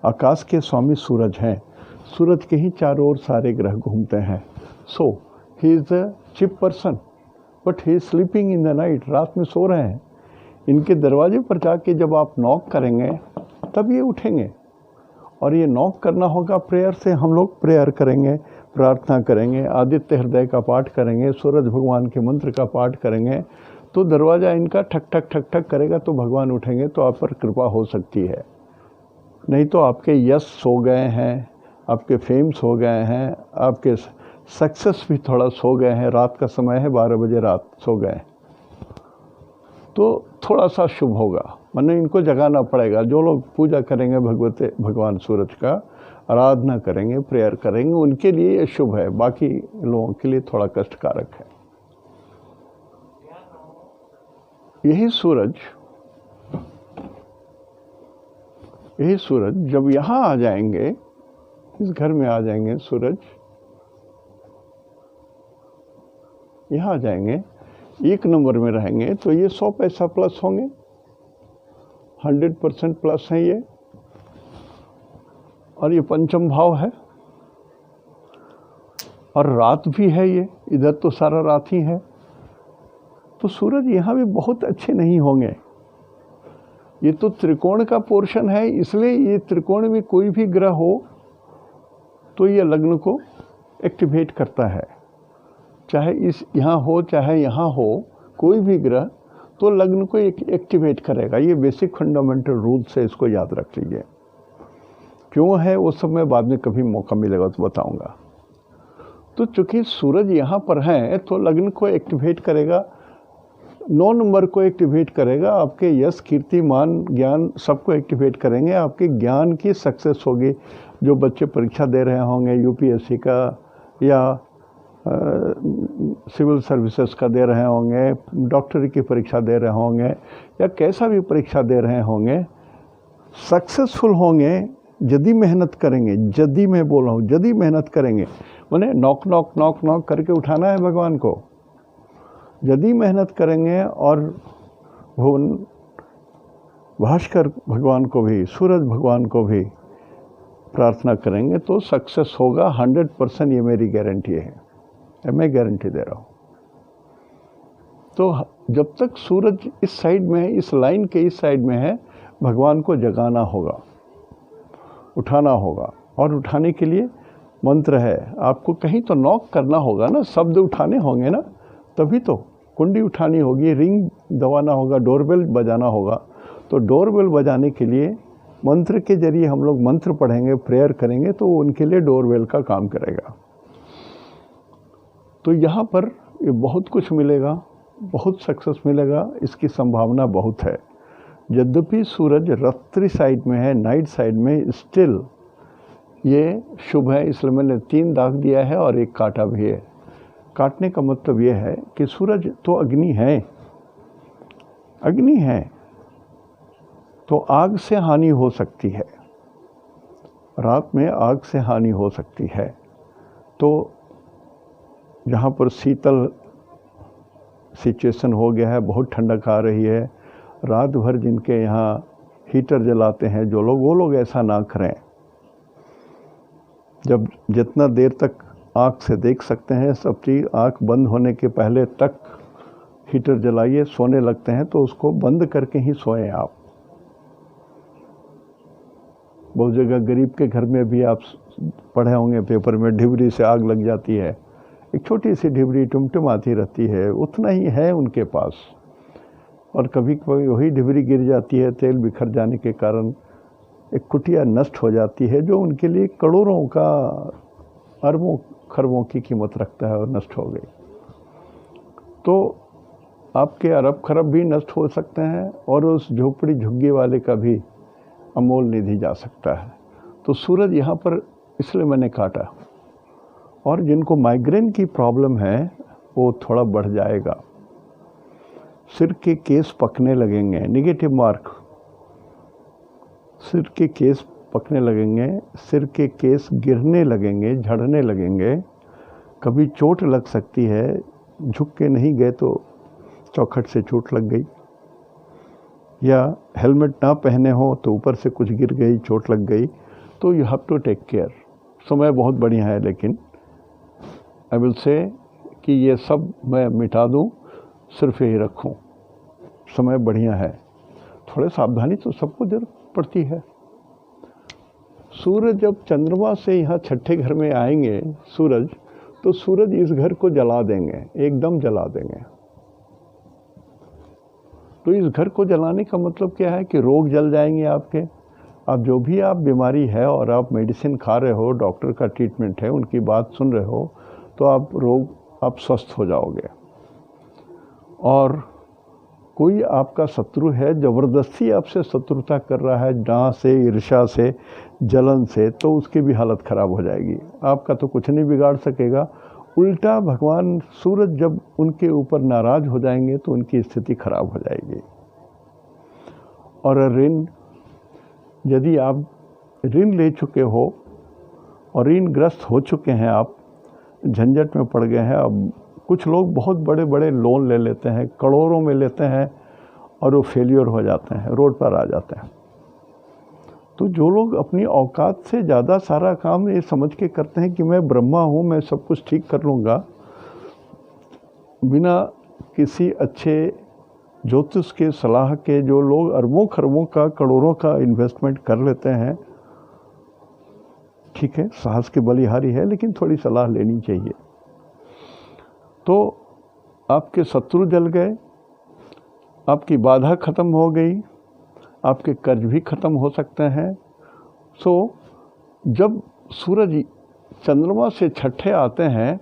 आकाश के स्वामी सूरज हैं। सूरज के ही चारों ओर सारे ग्रह घूमते हैं। So he is the cheap person but he is sleeping in the night, रात में सो रहे हैं। इनके दरवाजे पर जाके जब आप नॉक करेंगे तब ये उठेंगे, और ये नॉक करना होगा प्रेयर से। हम लोग प्रेयर करेंगे, प्रार्थना करेंगे, आदित्य हृदय का पाठ करेंगे, सूरज भगवान के मंत्र का पाठ करेंगे, तो दरवाज़ा इनका ठक ठक ठक ठक करेगा तो भगवान उठेंगे, तो आप पर कृपा हो सकती है। नहीं तो आपके यश सो गए हैं, आपके फेम सो गए हैं, आपके सक्सेस भी थोड़ा सो गए हैं। रात का समय है, 12 बजे रात सो गए, तो थोड़ा सा शुभ होगा। माने इनको जगाना पड़ेगा। जो लोग पूजा करेंगे भगवान सूरज का, आराधना करेंगे, प्रेयर करेंगे, उनके लिए ये शुभ है। बाकी लोगों के लिए थोड़ा कष्टकारक है। यही सूरज जब यहाँ आ जाएंगे, इस घर में आ जाएंगे, सूरज यहाँ आ जाएंगे, 1 नंबर में रहेंगे, तो ये 100 पैसा प्लस होंगे, 100% प्लस है ये। और ये पंचम भाव है, और रात भी है ये, इधर तो सारा रात ही है। तो सूरज यहाँ भी बहुत अच्छे नहीं होंगे। ये तो त्रिकोण का पोर्शन है, इसलिए ये त्रिकोण में कोई भी ग्रह हो तो ये लग्न को एक्टिवेट करता है। चाहे यहाँ हो चाहे यहाँ हो, कोई भी ग्रह तो लग्न को एक्टिवेट करेगा। ये बेसिक फंडामेंटल रूल्स है, इसको याद रख लीजिए। क्यों है वो सब मैं बाद में कभी मौका मिलेगा तो बताऊंगा। तो चूंकि सूरज यहाँ पर है तो लग्न को एक्टिवेट करेगा, 9 नंबर को एक्टिवेट करेगा, आपके यश, कीर्ति, मान, ज्ञान सबको एक्टिवेट करेंगे। आपके ज्ञान की सक्सेस होगी। जो बच्चे परीक्षा दे रहे होंगे यूपीएससी का या सिविल सर्विसेज का दे रहे होंगे, डॉक्टरी की परीक्षा दे रहे होंगे, या कैसा भी परीक्षा दे रहे होंगे, सक्सेसफुल होंगे यदि मेहनत करेंगे। यदि मैं बोल रहा हूँ, यदि मेहनत करेंगे, मैंने नॉक नॉक नॉक नॉक करके उठाना है भगवान को। यदि मेहनत करेंगे और भुवन भास्कर भगवान को भी, सूरज भगवान को भी प्रार्थना करेंगे तो सक्सेस होगा 100%। ये मेरी गारंटी है, मैं गारंटी दे रहा हूँ। तो जब तक सूरज इस साइड में है, इस लाइन के इस साइड में है, भगवान को जगाना होगा, उठाना होगा। और उठाने के लिए मंत्र है, आपको कहीं तो नॉक करना होगा ना, शब्द उठाने होंगे ना, तभी तो कुंडी उठानी होगी, रिंग दबाना होगा, डोरबेल बजाना होगा। तो डोरबेल बजाने के लिए मंत्र के जरिए हम लोग मंत्र पढ़ेंगे, प्रेयर करेंगे, तो उनके लिए डोरबेल का काम करेगा। तो यहाँ पर ये बहुत कुछ मिलेगा, बहुत सक्सेस मिलेगा, इसकी संभावना बहुत है। यद्यपि सूरज रात्रि साइड में है, नाइट साइड में, स्टिल ये शुभ है। इसलिए मैंने 3 दाग दिया है और 1 काटा भी है। काटने का मतलब ये है कि सूरज तो अग्नि है, अग्नि है, तो आग से हानि हो सकती है, रात में आग से हानि हो सकती है। तो जहाँ पर शीतल सिचुएशन हो गया है, बहुत ठंडक आ रही है, रात भर जिनके यहाँ हीटर जलाते हैं जो लोग, वो लोग ऐसा ना करें। जब जितना देर तक आँख से देख सकते हैं सब चीज़, आँख बंद होने के पहले तक हीटर जलाइए। सोने लगते हैं तो उसको बंद करके ही सोएं आप। बहुत जगह गरीब के घर में भी आप पढ़े होंगे पेपर में, ढिबरी से आग लग जाती है। एक छोटी सी ढिबरी टुमटुमाती रहती है, उतना ही है उनके पास, और कभी कभी वही ढिबरी गिर जाती है, तेल बिखर जाने के कारण एक कुटिया नष्ट हो जाती है, जो उनके लिए करोड़ों का, अरबों खरबों की कीमत रखता है, और नष्ट हो गई। तो आपके अरब खरब भी नष्ट हो सकते हैं, और उस झोपड़ी झुग्गी वाले का भी अमोल निधि जा सकता है। तो सूरज यहाँ पर इसलिए मैंने काटा। और जिनको माइग्रेन की प्रॉब्लम है वो थोड़ा बढ़ जाएगा, सिर के केस पकने लगेंगे, नेगेटिव मार्क, सिर के केस पकने लगेंगे, सिर के केस गिरने लगेंगे, झड़ने लगेंगे, कभी चोट लग सकती है, झुक के नहीं गए तो चौखट से चोट लग गई, या हेलमेट ना पहने हो तो ऊपर से कुछ गिर गई, चोट लग गई। तो you have to take care. समय बहुत बढ़िया है, लेकिन आई विल से कि ये सब मैं मिटा दूं, सिर्फ यही रखूं। समय बढ़िया है, थोड़े सावधानी तो सबको जरूरत पड़ती है। सूरज जब चंद्रमा से यहाँ छठे घर में आएंगे सूरज, तो सूरज इस घर को जला देंगे, एकदम जला देंगे। तो इस घर को जलाने का मतलब क्या है कि रोग जल जाएंगे आपके। अब जो भी आप बीमारी है और आप मेडिसिन खा रहे हो, डॉक्टर का ट्रीटमेंट है, उनकी बात सुन रहे हो, तो आप स्वस्थ हो जाओगे। और कोई आपका शत्रु है, ज़बरदस्ती आपसे शत्रुता कर रहा है, डाह से, ईर्ष्या से, जलन से, तो उसकी भी हालत ख़राब हो जाएगी। आपका तो कुछ नहीं बिगाड़ सकेगा। उल्टा भगवान सूरज जब उनके ऊपर नाराज़ हो जाएंगे तो उनकी स्थिति खराब हो जाएगी। और ऋण, यदि आप ऋण ले चुके हो और ऋणग्रस्त हो चुके हैं, आप झंझट में पड़ गए हैं। अब कुछ लोग बहुत बड़े बड़े लोन ले लेते हैं, करोड़ों में लेते हैं, और वो फेलियर हो जाते हैं, रोड पर आ जाते हैं। तो जो लोग अपनी औकात से ज़्यादा सारा काम ये समझ के करते हैं कि मैं ब्रह्मा हूँ, मैं सब कुछ ठीक कर लूँगा, बिना किसी अच्छे ज्योतिष के सलाह के, जो लोग अरबों खरबों का, करोड़ों का इन्वेस्टमेंट कर लेते हैं, ठीक है, साहस के बलिहारी है, लेकिन थोड़ी सलाह लेनी चाहिए। तो आपके शत्रु जल गए, आपकी बाधा खत्म हो गई, आपके कर्ज भी खत्म हो सकते हैं। सो जब सूरज चंद्रमा से छठे आते हैं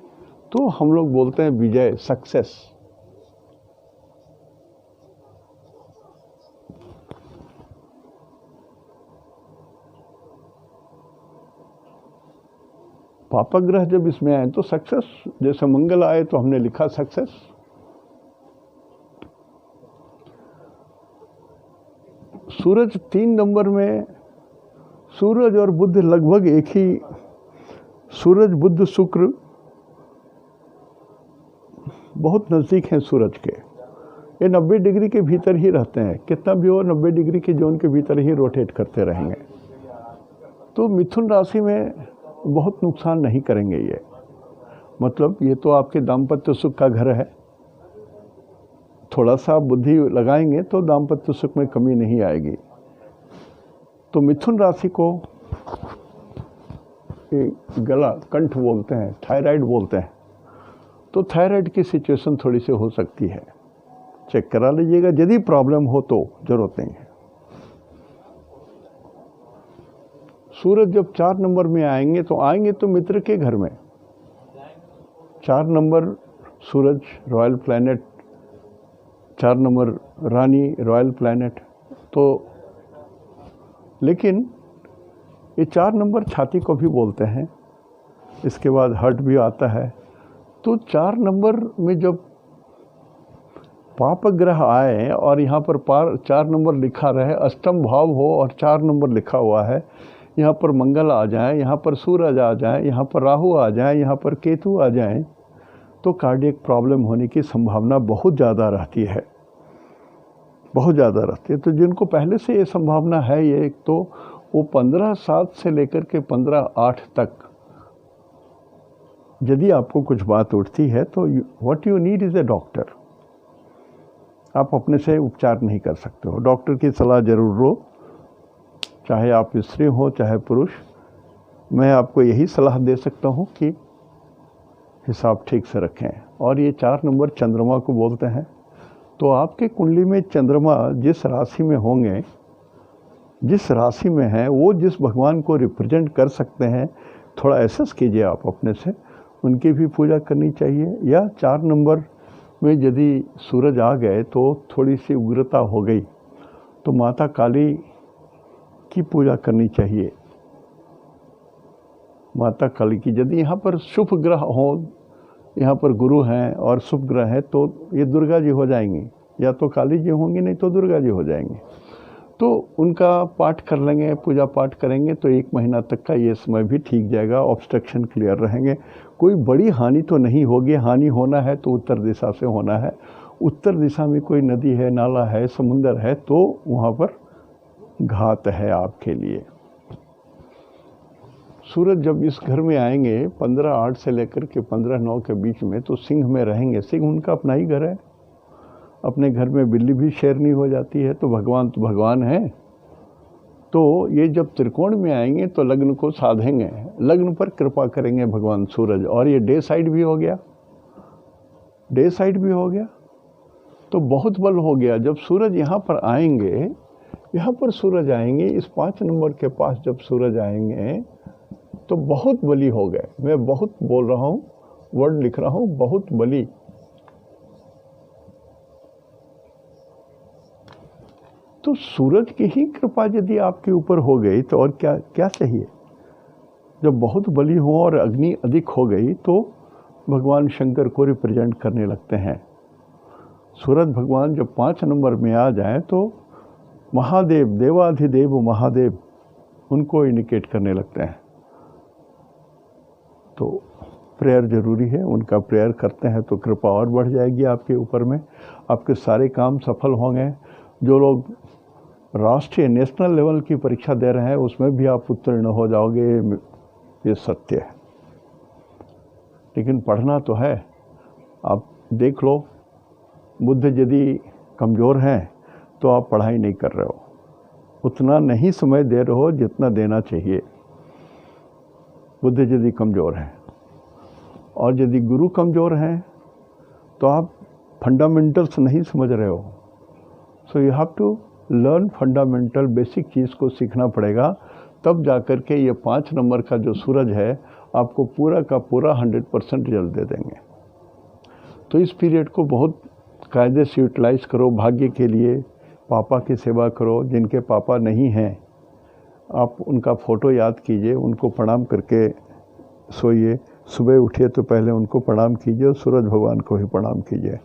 तो हम लोग बोलते हैं विजय, सक्सेस। पापा ग्रह जब इसमें आए तो सक्सेस, जैसे मंगल आए तो हमने लिखा सक्सेस। सूरज 3 नंबर में, सूरज और बुध लगभग एक ही, सूरज बुध शुक्र बहुत नज़दीक हैं सूरज के। ये 90 डिग्री के भीतर ही रहते हैं, कितना भी हो 90 डिग्री के जोन के भीतर ही रोटेट करते रहेंगे। तो मिथुन राशि में बहुत नुकसान नहीं करेंगे ये। मतलब ये तो आपके दाम्पत्य सुख का घर है, थोड़ा सा बुद्धि लगाएंगे तो दाम्पत्य सुख में कमी नहीं आएगी। तो मिथुन राशि को गला कंठ बोलते हैं, थायराइड बोलते हैं। तो थायराइड की सिचुएशन थोड़ी सी हो सकती है, चेक करा लीजिएगा। यदि प्रॉब्लम हो तो जरूरत नहीं है। सूरज जब 4 नंबर में आएंगे तो मित्र के घर में। 4 नंबर सूरज रॉयल प्लैनेट, 4 नंबर रानी रॉयल प्लैनेट। तो लेकिन ये 4 नंबर छाती को भी बोलते हैं, इसके बाद हार्ट भी आता है। तो 4 नंबर में जब पाप ग्रह आए और यहाँ पर 4 नंबर लिखा रहे, अष्टम भाव हो और 4 नंबर लिखा हुआ है, यहाँ पर मंगल आ जाए, यहाँ पर सूरज आ जाए, यहाँ पर राहु आ जाए, यहाँ पर केतु आ जाए, तो कार्डियक प्रॉब्लम होने की संभावना बहुत ज़्यादा रहती है, बहुत ज़्यादा रहती है। तो जिनको पहले से ये संभावना है, ये तो वो 15/7 से लेकर के 15/8 तक यदि आपको कुछ बात उठती है तो what you need is a doctor. आप अपने से उपचार नहीं कर सकते हो, डॉक्टर की सलाह जरूर लो, चाहे आप स्त्री हो चाहे पुरुष। मैं आपको यही सलाह दे सकता हूँ कि हिसाब ठीक से रखें। और ये 4 नंबर चंद्रमा को बोलते हैं। तो आपके कुंडली में चंद्रमा जिस राशि में होंगे, जिस राशि में है, वो जिस भगवान को रिप्रेजेंट कर सकते हैं, थोड़ा एसेस कीजिए आप अपने से, उनकी भी पूजा करनी चाहिए। या 4 नंबर में यदि सूरज आ गए तो थोड़ी सी उग्रता हो गई तो माता काली की पूजा करनी चाहिए, माता काली की। यदि यहाँ पर शुभ ग्रह हो, यहाँ पर गुरु हैं और शुभ ग्रह है, तो ये दुर्गा जी हो जाएंगी, या तो काली जी होंगी, नहीं तो दुर्गा जी हो जाएंगी। तो उनका पाठ कर लेंगे, पूजा पाठ करेंगे तो 1 महीना तक का ये समय भी ठीक जाएगा, ऑब्स्ट्रक्शन क्लियर रहेंगे, कोई बड़ी हानि तो नहीं होगी। हानि होना है तो उत्तर दिशा से होना है। उत्तर दिशा में कोई नदी है, नाला है, समुंदर है, तो वहाँ पर घात है आपके लिए। सूरज जब इस घर में आएंगे 15/8 से लेकर के 15/9 के बीच में, तो सिंह में रहेंगे। सिंह उनका अपना ही घर है, अपने घर में बिल्ली भी शेरनी हो जाती है, तो भगवान है। तो ये जब त्रिकोण में आएंगे तो लग्न को साधेंगे, लग्न पर कृपा करेंगे भगवान सूरज। और ये डे साइड भी हो गया, डे साइड भी हो गया, तो बहुत बल हो गया। जब सूरज यहाँ पर आएंगे, यहाँ पर सूरज आएंगे, इस 5 नंबर के पास जब सूरज आएंगे तो बहुत बली हो गए। मैं बहुत बोल रहा हूँ, वर्ड लिख रहा हूँ, बहुत बली। तो सूरज की ही कृपा यदि आपके ऊपर हो गई तो और क्या क्या चाहिए। जब बहुत बली हो और अग्नि अधिक हो गई तो भगवान शंकर को रिप्रेजेंट करने लगते हैं। सूरज भगवान जब 5 नंबर में आ जाए तो महादेव, देवाधिदेव महादेव, उनको इंडिकेट करने लगते हैं। तो प्रेयर ज़रूरी है, उनका प्रेयर करते हैं तो कृपा और बढ़ जाएगी आपके ऊपर में, आपके सारे काम सफल होंगे। जो लोग राष्ट्रीय नेशनल लेवल की परीक्षा दे रहे हैं उसमें भी आप उत्तीर्ण हो जाओगे, ये सत्य है। लेकिन पढ़ना तो है। आप देख लो, बुद्ध यदि कमज़ोर हैं तो आप पढ़ाई नहीं कर रहे हो, उतना नहीं समय दे रहे हो जितना देना चाहिए। बुद्ध यदि कमज़ोर हैं, और यदि गुरु कमज़ोर हैं तो आप फंडामेंटल्स नहीं समझ रहे हो। So you have to learn fundamental, basic चीज़ को सीखना पड़ेगा, तब जाकर के ये 5 नंबर का जो सूरज है आपको पूरा का पूरा 100% रिजल्ट दे देंगे। तो इस पीरियड को बहुत कायदे से यूटिलाइज़ करो। भाग्य के लिए पापा की सेवा करो। जिनके पापा नहीं हैं, आप उनका फ़ोटो याद कीजिए, उनको प्रणाम करके सोइए, सुबह उठिए तो पहले उनको प्रणाम कीजिए और सूरज भगवान को भी प्रणाम कीजिए।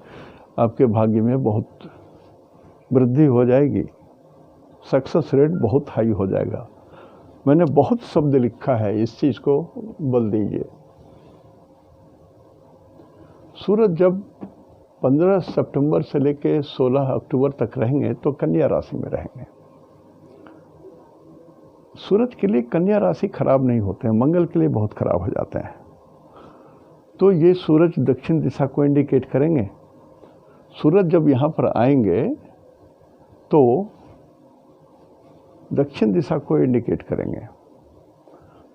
आपके भाग्य में बहुत वृद्धि हो जाएगी, सक्सेस रेट बहुत हाई हो जाएगा। मैंने बहुत शब्द लिखा है, इस चीज़ को बल दीजिए। सूरज जब 15 सितंबर से लेकर 16 अक्टूबर तक रहेंगे तो कन्या राशि में रहेंगे। सूरज के लिए कन्या राशि खराब नहीं होते हैं, मंगल के लिए बहुत खराब हो जाते हैं। तो ये सूरज दक्षिण दिशा को इंडिकेट करेंगे। सूरज जब यहाँ पर आएंगे तो दक्षिण दिशा को इंडिकेट करेंगे।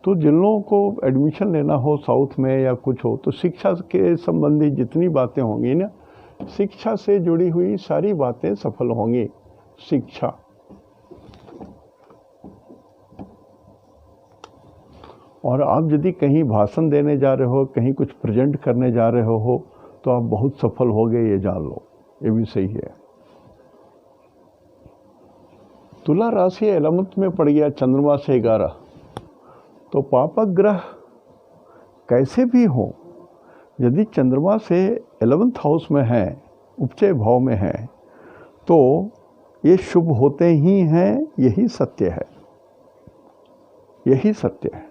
तो जिन लोगों को एडमिशन लेना हो साउथ में या कुछ हो, तो शिक्षा के संबंधी जितनी बातें होंगी ना, शिक्षा से जुड़ी हुई सारी बातें सफल होंगी। शिक्षा, और आप यदि कहीं भाषण देने जा रहे हो, कहीं कुछ प्रेजेंट करने जा रहे हो तो आप बहुत सफल हो गए, ये जान लो, ये भी सही है। तुला राशि 11th में पड़ गया चंद्रमा से 11, तो पापक ग्रह कैसे भी हो, यदि चंद्रमा से 11th हाउस में है, उपचय भाव में है, तो ये शुभ होते ही हैं। यही सत्य है, यही सत्य है।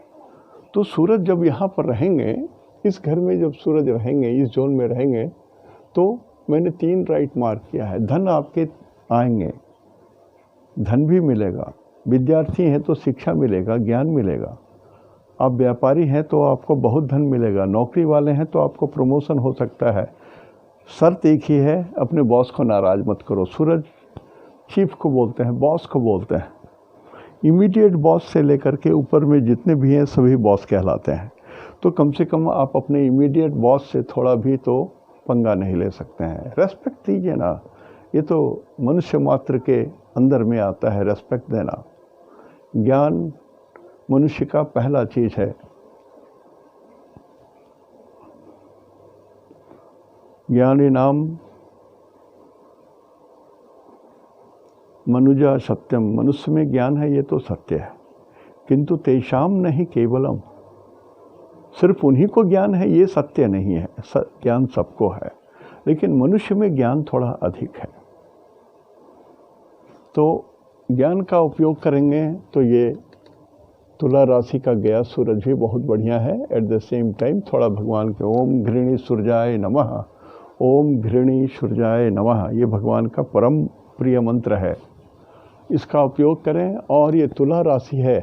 तो सूरज जब यहाँ पर रहेंगे, इस घर में जब सूरज रहेंगे, इस जोन में रहेंगे, तो मैंने 3 राइट मार्क किया है। धन आपके आएंगे, धन भी मिलेगा। विद्यार्थी हैं तो शिक्षा मिलेगा, ज्ञान मिलेगा। आप व्यापारी हैं तो आपको बहुत धन मिलेगा। नौकरी वाले हैं तो आपको प्रमोशन हो सकता है। शर्त एक ही है, अपने बॉस को नाराज़ मत करो। सूरज चीफ को बोलते हैं, बॉस को बोलते हैं। इमीडिएट बॉस से लेकर के ऊपर में जितने भी हैं सभी बॉस कहलाते हैं। तो कम से कम आप अपने इमीडिएट बॉस से थोड़ा भी तो पंगा नहीं ले सकते हैं। रेस्पेक्ट दीजिए ना, ये तो मनुष्य मात्र के अंदर में आता है, रेस्पेक्ट देना। ज्ञान मनुष्य का पहला चीज़ है। ज्ञानी नाम मनुजा सत्यम, मनुष्य में ज्ञान है, ये तो सत्य है। किंतु तेषाम नहीं केवलम, सिर्फ उन्हीं को ज्ञान है ये सत्य नहीं है। ज्ञान सबको है, लेकिन मनुष्य में ज्ञान थोड़ा अधिक है। तो ज्ञान का उपयोग करेंगे तो ये तुला राशि का गया सूरज भी बहुत बढ़िया है। एट द सेम टाइम थोड़ा भगवान के ओम घृणी सूर्याय नमः, ओम घृणी सूर्याय नमः, ये भगवान का परम प्रिय मंत्र है। इसका उपयोग करें। और ये तुला राशि है,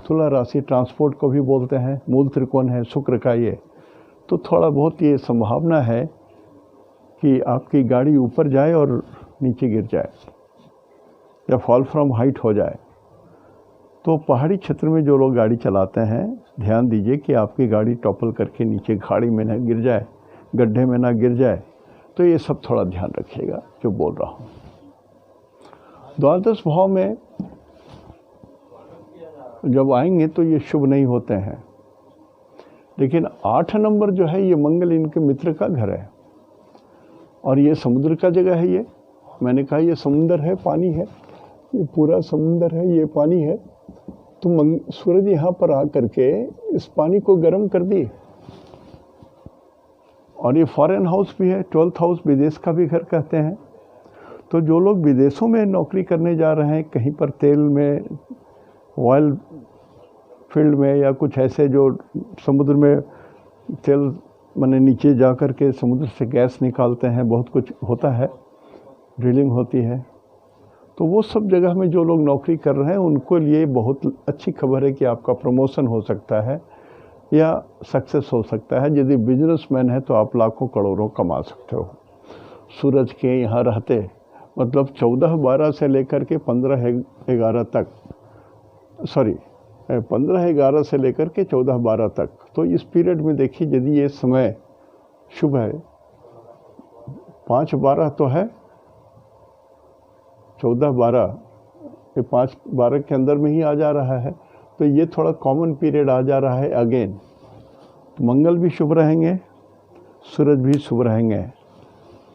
तुला राशि ट्रांसपोर्ट को भी बोलते हैं, मूल त्रिकोण है शुक्र का ये। तो थोड़ा बहुत ये संभावना है कि आपकी गाड़ी ऊपर जाए और नीचे गिर जाए या फॉल फ्रॉम हाइट हो जाए। तो पहाड़ी क्षेत्र में जो लोग गाड़ी चलाते हैं, ध्यान दीजिए कि आपकी गाड़ी टॉपल करके नीचे खाड़ी में ना गिर जाए, गड्ढे में ना गिर जाए। तो ये सब थोड़ा ध्यान रखिएगा जो बोल रहा हूँ। द्वादश भाव में जब आएंगे तो ये शुभ नहीं होते हैं, लेकिन 8 नंबर जो है ये मंगल इनके मित्र का घर है और ये समुद्र का जगह है। ये मैंने कहा ये समुद्र है, पानी है, ये पूरा समुद्र है, ये पानी है। तो सूरज यहाँ पर आकर के इस पानी को गर्म कर दिए। और ये फॉरेन हाउस भी है, 12th हाउस विदेश का भी घर कहते हैं। तो जो लोग विदेशों में नौकरी करने जा रहे हैं, कहीं पर तेल में, ऑयल फील्ड में या कुछ ऐसे जो समुद्र में तेल माने नीचे जा कर के समुद्र से गैस निकालते हैं, बहुत कुछ होता है, ड्रिलिंग होती है। तो वो सब जगह में जो लोग नौकरी कर रहे हैं उनको लिए बहुत अच्छी खबर है कि आपका प्रमोशन हो सकता है या सक्सेस हो सकता है। यदि बिजनेसमैन है तो आप लाखों करोड़ों कमा सकते हो। सूरज के यहाँ रहते मतलब 14-12 से लेकर के 15-11 तक, 15-11 से लेकर के 14-12 तक। तो इस पीरियड में देखिए, यदि ये समय शुभ है, 5-12 तो है, 14-12 ये 5-12 के अंदर में ही आ जा रहा है। तो ये थोड़ा कॉमन पीरियड आ जा रहा है अगेन। तो मंगल भी शुभ रहेंगे, सूरज भी शुभ रहेंगे।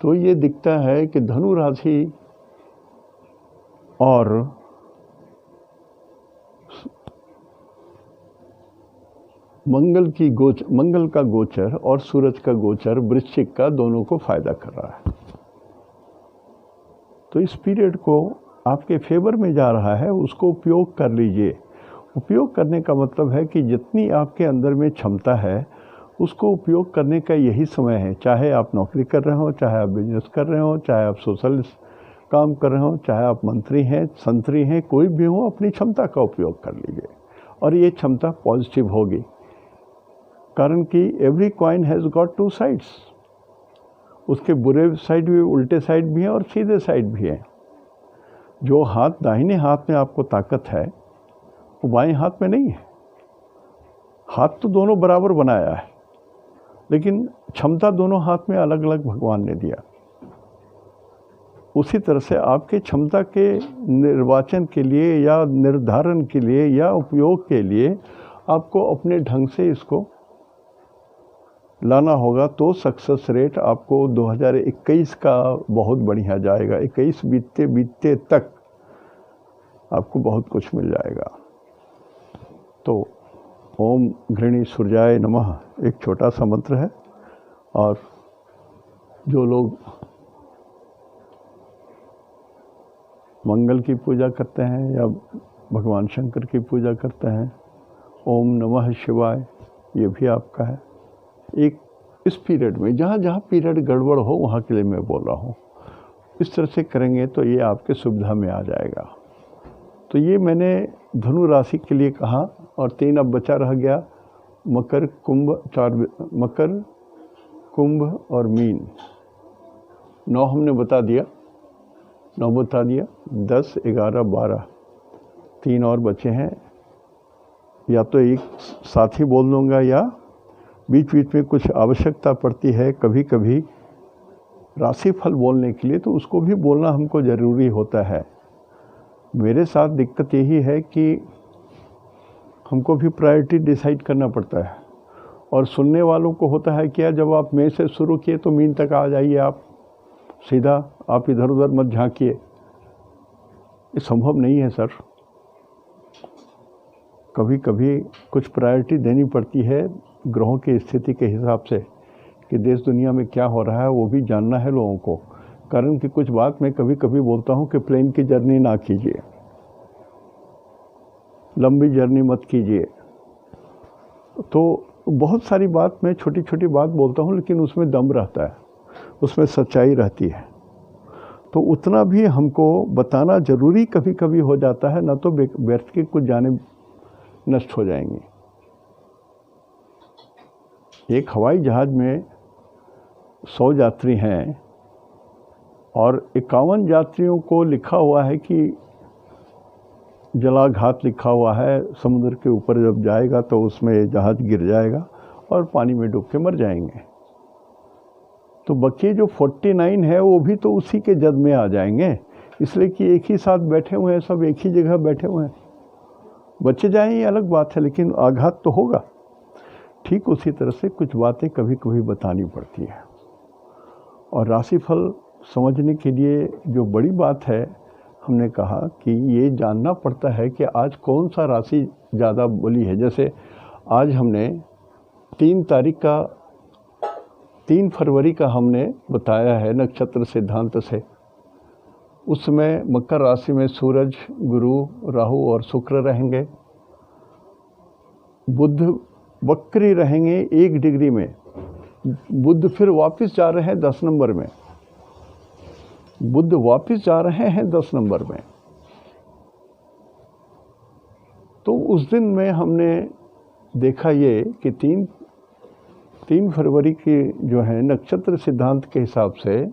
तो ये दिखता है कि धनु राशि और मंगल का गोचर और सूरज का गोचर वृश्चिक का दोनों को फायदा कर रहा है। तो इस पीरियड को आपके फेवर में जा रहा है, उसको उपयोग कर लीजिए। उपयोग करने का मतलब है कि जितनी आपके अंदर में क्षमता है उसको उपयोग करने का यही समय है। चाहे आप नौकरी कर रहे हो, चाहे आप बिजनेस कर रहे हो, चाहे आप सोशल काम कर रहे हो, चाहे आप मंत्री हैं, संतरी हैं, कोई भी हो, अपनी क्षमता का उपयोग कर लीजिए और ये क्षमता पॉजिटिव होगी। कारण कि every coin has got two sides. उसके बुरे साइड भी, उल्टे साइड भी हैं और सीधे साइड भी हैं। जो हाथ दाहिने हाथ में आपको ताकत है वो बाएं हाथ में नहीं है। हाथ तो दोनों बराबर बनाया है, लेकिन क्षमता दोनों हाथ में अलग अलग भगवान ने दिया। उसी तरह से आपके क्षमता के निर्वाचन के लिए या निर्धारण के लिए या उपयोग के लिए आपको अपने ढंग से इसको लाना होगा, तो सक्सेस रेट आपको 2021 का बहुत बढ़िया जाएगा। 21 बीतते तक आपको बहुत कुछ मिल जाएगा। तो ओम घृणी सूर्याय नमः एक छोटा सा मंत्र है, और जो लोग मंगल की पूजा करते हैं या भगवान शंकर की पूजा करते हैं, ओम नमः शिवाय, ये भी आपका है। एक इस पीरियड में जहाँ जहाँ पीरियड गड़बड़ हो वहाँ के लिए मैं बोल रहा हूँ, इस तरह से करेंगे तो ये आपके सुविधा में आ जाएगा। तो ये मैंने धनु राशि के लिए कहा, और 3 अब बचा रह गया, मकर, कुंभ, मकर, कुंभ और मीन। 9 हमने बता दिया, 9 बता दिया, 10, 11, 12, 3 और बचे हैं। या तो एक साथ ही बोल दूँगा या बीच बीच में कुछ आवश्यकता पड़ती है कभी कभी राशिफल बोलने के लिए, तो उसको भी बोलना हमको ज़रूरी होता है। मेरे साथ दिक्कत यही है कि हमको भी प्रायोरिटी डिसाइड करना पड़ता है, और सुनने वालों को होता है क्या, जब आप मई से शुरू किए तो मीन तक आ जाइए, आप सीधा, आप इधर उधर मत झांकिए। ये संभव नहीं है सर। कभी कभी कुछ प्रायोरिटी देनी पड़ती है ग्रहों की स्थिति के हिसाब से, कि देश दुनिया में क्या हो रहा है वो भी जानना है लोगों को। कारण कि कुछ बात मैं कभी कभी बोलता हूँ कि प्लेन की जर्नी ना कीजिए, लंबी जर्नी मत कीजिए। तो बहुत सारी बात मैं छोटी छोटी बात बोलता हूँ, लेकिन उसमें दम रहता है, उसमें सच्चाई रहती है। तो उतना भी हमको बताना ज़रूरी कभी कभी हो जाता है, ना तो व्यर्थ के कुछ जाने नष्ट हो जाएंगे। एक हवाई जहाज़ में 100 यात्री हैं और 51 यात्रियों को लिखा हुआ है कि जलाघात लिखा हुआ है, समुद्र के ऊपर जब जाएगा तो उसमें जहाज़ गिर जाएगा और पानी में डूब के मर जाएंगे। तो बाकी जो 49 है वो भी तो उसी के जद में आ जाएंगे, इसलिए कि एक ही साथ बैठे हुए हैं, सब एक ही जगह बैठे हुए हैं। बचे जाएं ये अलग बात है, लेकिन आघात तो होगा। ठीक उसी तरह से कुछ बातें कभी कभी बतानी पड़ती है। और राशिफल समझने के लिए जो बड़ी बात है, हमने कहा कि ये जानना पड़ता है कि आज कौन सा राशि ज़्यादा बोली है। जैसे आज हमने 3 फरवरी का हमने बताया है नक्षत्र सिद्धांत से। उस समय मकर राशि में सूरज, गुरु, राहु और शुक्र रहेंगे। बुध वक्री रहेंगे 1 डिग्री में। बुध फिर वापस जा रहे हैं 10 नंबर में। बुध वापस जा रहे हैं 10 नंबर में। तो उस दिन में हमने देखा ये कि 3 फरवरी की जो है नक्षत्र सिद्धांत के हिसाब से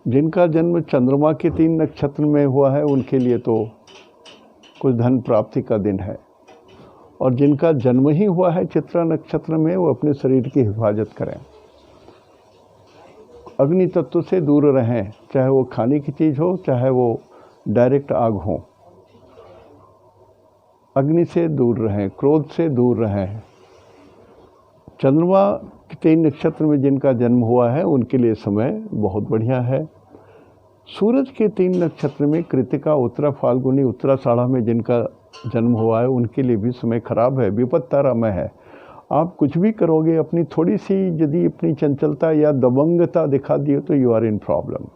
जिनका जन्म चंद्रमा के 3 नक्षत्र में हुआ है उनके लिए तो कुछ धन प्राप्ति का दिन है, और जिनका जन्म ही हुआ है चित्रा नक्षत्र में वो अपने शरीर की हिफाजत करें, अग्नि तत्व से दूर रहें, चाहे वो खाने की चीज़ हो चाहे वो डायरेक्ट आग हो। अग्नि से दूर रहें, क्रोध से दूर रहें। चंद्रमा के 3 नक्षत्र में जिनका जन्म हुआ है उनके लिए समय बहुत बढ़िया है। सूरज के 3 नक्षत्र में कृतिका, उत्तरा, फाल्गुनी, उत्तराषाढ़ा में जिनका जन्म हुआ है उनके लिए भी समय खराब है, विपद तारा में है। आप कुछ भी करोगे, अपनी थोड़ी सी यदि अपनी चंचलता या दबंगता दिखा दिए तो यू आर इन प्रॉब्लम।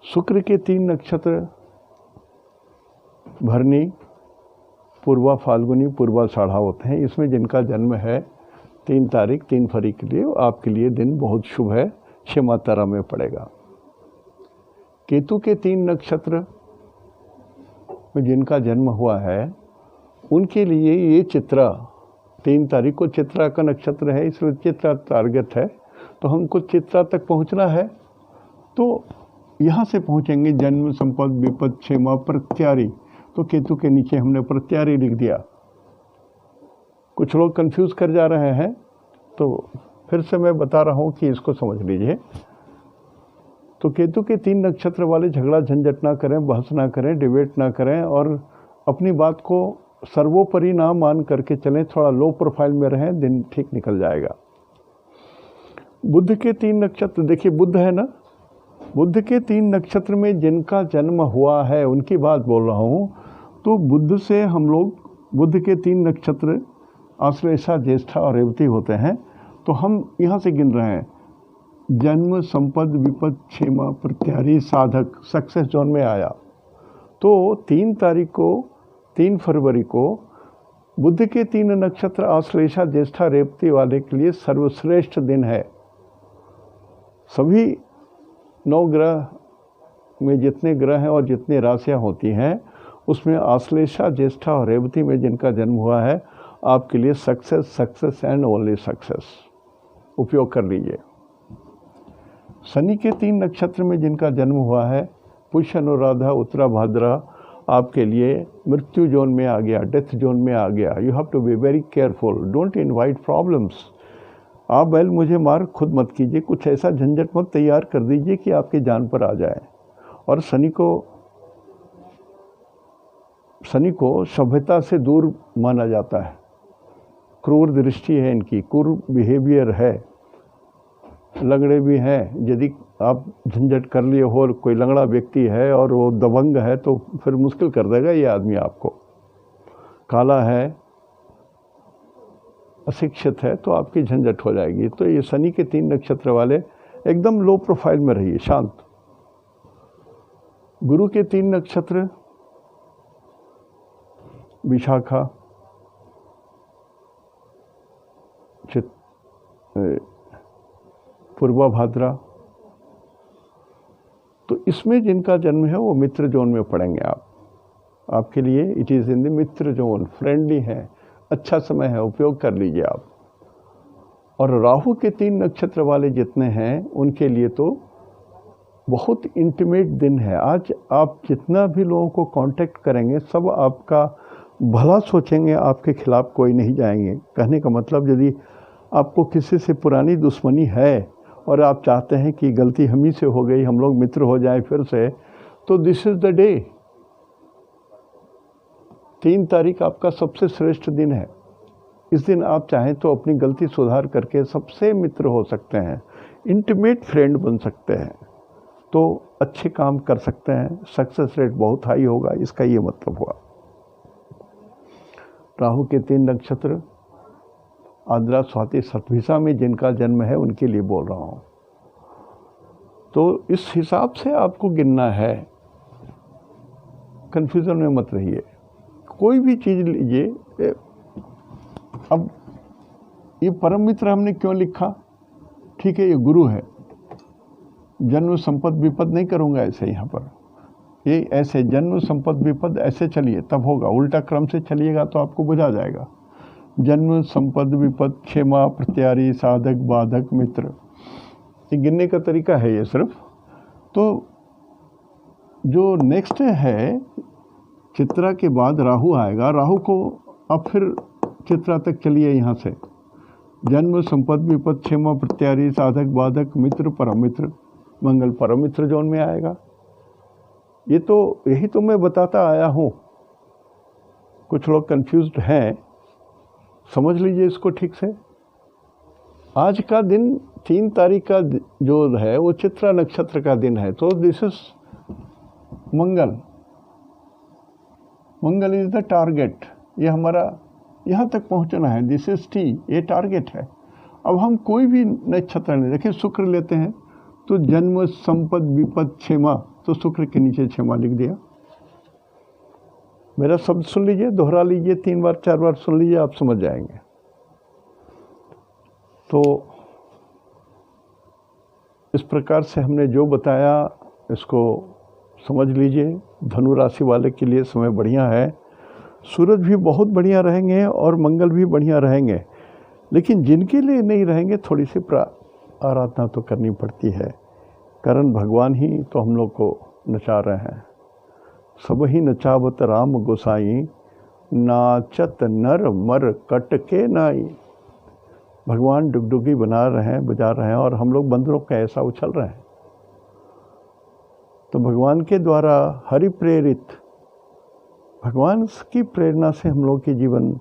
शुक्र के 3 नक्षत्र भरनी, पूर्वा फाल्गुनी, पूर्वा साढ़ा होते हैं। इसमें जिनका जन्म है 3 तारीख 3 फरवरी के लिए, आपके लिए दिन बहुत शुभ है, 6 मातारा में पड़ेगा। केतु के 3 नक्षत्र में जिनका जन्म हुआ है उनके लिए ये चित्रा, 3 तारीख को चित्रा का नक्षत्र है, इसलिए चित्रा टारगेट है, तो हमको चित्रा तक पहुंचना है। तो यहाँ से पहुँचेंगे जन्म, संपद, विपद, क्षेमा, प्रत्यारी। तो केतु के नीचे हमने प्रत्यारी लिख दिया। कुछ लोग कंफ्यूज कर जा रहे हैं, तो फिर से मैं बता रहा हूँ कि इसको समझ लीजिए। तो केतु के 3 नक्षत्र वाले झगड़ा झंझट ना करें, बहस ना करें, डिबेट ना करें और अपनी बात को सर्वोपरि ना मान करके चलें, थोड़ा लो प्रोफाइल में रहें, दिन ठीक निकल जाएगा। बुध के 3 नक्षत्र, देखिए बुध है ना, बुध के 3 नक्षत्र में जिनका जन्म हुआ है उनकी बात बोल रहा हूँ। तो बुध से हम लोग, बुध के 3 नक्षत्र आश्लेषा, ज्येष्ठा और रेवती होते हैं। तो हम यहाँ से गिन रहे हैं, जन्म, संपद, विपद, क्षेमा, प्रत्यारी, साधक, सक्सेस जोन में आया। तो 3 तारीख को, 3 फरवरी को बुध के 3 नक्षत्र आश्लेषा, ज्येष्ठा, रेवती वाले के लिए सर्वश्रेष्ठ दिन है। सभी 9 ग्रह में जितने ग्रह हैं और जितनी राशियां होती हैं उसमें आश्लेषा, ज्येष्ठा और रेवती में जिनका जन्म हुआ है आपके लिए success, success and only success. उपयोग कर लीजिए। शनि के 3 नक्षत्र में जिनका जन्म हुआ है, पुष्य, अनुराधा, उत्तरा भाद्रा, आपके लिए मृत्यु जोन में आ गया, डेथ जोन में आ गया। You have to be very careful, don't invite problems. आप बैल मुझे मार खुद मत कीजिए, कुछ ऐसा झंझट मत तैयार कर दीजिए कि आपकी जान पर आ जाए। और शनि को सभ्यता से दूर माना जाता है, क्रूर दृष्टि है इनकी, क्रूर बिहेवियर है, लंगड़े भी हैं। यदि आप झंझट कर लिए हो, कोई लंगड़ा व्यक्ति है और वो दबंग है तो फिर मुश्किल कर देगा ये आदमी आपको। काला है, अशिक्षित है तो आपकी झंझट हो जाएगी। तो ये शनि के 3 नक्षत्र वाले एकदम लो प्रोफाइल में रहिए, शांत। गुरु के 3 नक्षत्र विशाखा, पूर्वा भाद्रा, तो इसमें जिनका जन्म है वो मित्र जोन में पड़ेंगे। आपके लिए it is in the Mitra zone, friendly है, अच्छा समय है, उपयोग कर लीजिए आप। और राहु के 3 नक्षत्र वाले जितने हैं उनके लिए तो बहुत इंटीमेट दिन है। आज आप जितना भी लोगों को कांटेक्ट करेंगे सब आपका भला सोचेंगे, आपके खिलाफ कोई नहीं जाएंगे। कहने का मतलब, यदि आपको किसी से पुरानी दुश्मनी है और आप चाहते हैं कि गलती हम ही से हो गई, हम लोग मित्र हो जाएं फिर से, तो दिस इज़ द डे। 3 तारीख आपका सबसे श्रेष्ठ दिन है। इस दिन आप चाहें तो अपनी गलती सुधार करके सबसे मित्र हो सकते हैं, इंटीमेट फ्रेंड बन सकते हैं, तो अच्छे काम कर सकते हैं, सक्सेस रेट बहुत हाई होगा, इसका ये मतलब हुआ। राहु के 3 नक्षत्र आद्रा, स्वाति, शतभिषा में जिनका जन्म है उनके लिए बोल रहा हूँ। तो इस हिसाब से आपको गिनना है, कन्फ्यूज़न में मत रहिए। कोई भी चीज़ लीजिए। अब ये परम मित्र हमने क्यों लिखा? ठीक है, ये गुरु है, जन्म, संपद, विपद नहीं करूँगा ऐसे यहाँ पर, ये ऐसे जन्म, संपद, विपद ऐसे चलिए तब होगा। उल्टा क्रम से चलिएगा तो आपको बुझा जाएगा। जन्म, संपद, विपद, क्षेमा, प्रत्यारी, साधक, बाधक, मित्र, ये गिनने का तरीका है ये सिर्फ। तो जो नेक्स्ट है, चित्रा के बाद राहु आएगा। राहु को अब फिर चित्रा तक चलिए यहाँ से। जन्म, संपद, विपद, क्षेमा, प्रत्यारी, साधक, बाधक, मित्र, परम मित्र, मंगल परम मित्र जोन में आएगा। यही तो मैं बताता आया हूँ। कुछ लोग कंफ्यूज्ड हैं, समझ लीजिए इसको ठीक से। आज का दिन 3 तारीख का जो है वो चित्रा नक्षत्र का दिन है, तो this is Mangal. Mangal is the target, ये हमारा यहाँ तक पहुँचना है, दिस इज टी, ये टारगेट है। अब हम कोई भी नक्षत्र नहीं, देखिए शुक्र लेते हैं तो जन्म, संपद, विपद, क्षेमा, तो शुक्र के नीचे क्षेमा लिख दिया। मेरा शब्द सुन लीजिए, दोहरा लीजिए, 3 बार 4 बार सुन लीजिए, आप समझ जाएंगे। तो इस प्रकार से हमने जो बताया इसको समझ लीजिए। धनु राशि वाले के लिए समय बढ़िया है, सूरज भी बहुत बढ़िया रहेंगे और मंगल भी बढ़िया रहेंगे, लेकिन जिनके लिए नहीं रहेंगे थोड़ी सी आराधना तो करनी पड़ती है, कारण भगवान ही तो हम लोग को नचा रहे हैं। सब ही नचावत राम गोसाई, नाचत नर मर कटके नाई। भगवान डुगडुगी बना रहे हैं, बजा रहे हैं, और हम लोग बंदरों का ऐसा उछल रहे हैं। तो भगवान के द्वारा हरि प्रेरित, भगवान की प्रेरणा से हम लोग की जीवन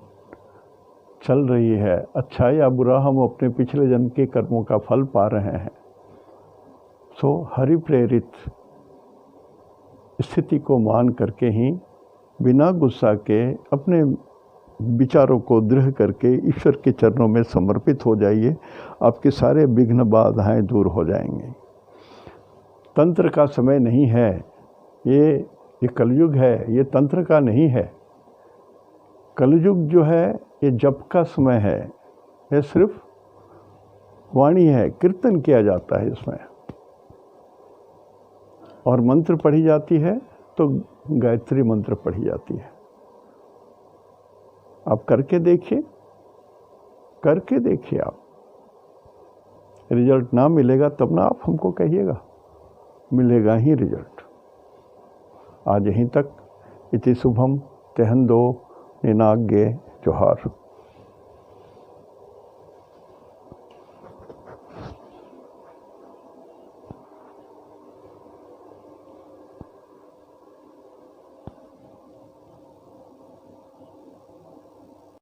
चल रही है। अच्छा या बुरा हम अपने पिछले जन्म के कर्मों का फल पा रहे हैं। सो हरि प्रेरित स्थिति को मान करके ही बिना गुस्सा के अपने विचारों को दृढ़ करके ईश्वर के चरणों में समर्पित हो जाइए, आपके सारे विघ्न बाधाएं दूर हो जाएंगे। तंत्र का समय नहीं है, ये कलयुग है, ये तंत्र का नहीं है। कलयुग जो है ये जप का समय है, ये सिर्फ वाणी है, कीर्तन किया जाता है इसमें, और मंत्र पढ़ी जाती है तो गायत्री मंत्र पढ़ी जाती है। आप करके देखिए, करके देखिए, आप रिजल्ट ना मिलेगा तब ना आप हमको कहिएगा, मिलेगा ही रिजल्ट। आज यहीं तक। इति शुभम तेहन दो निनाग्ये जोहार।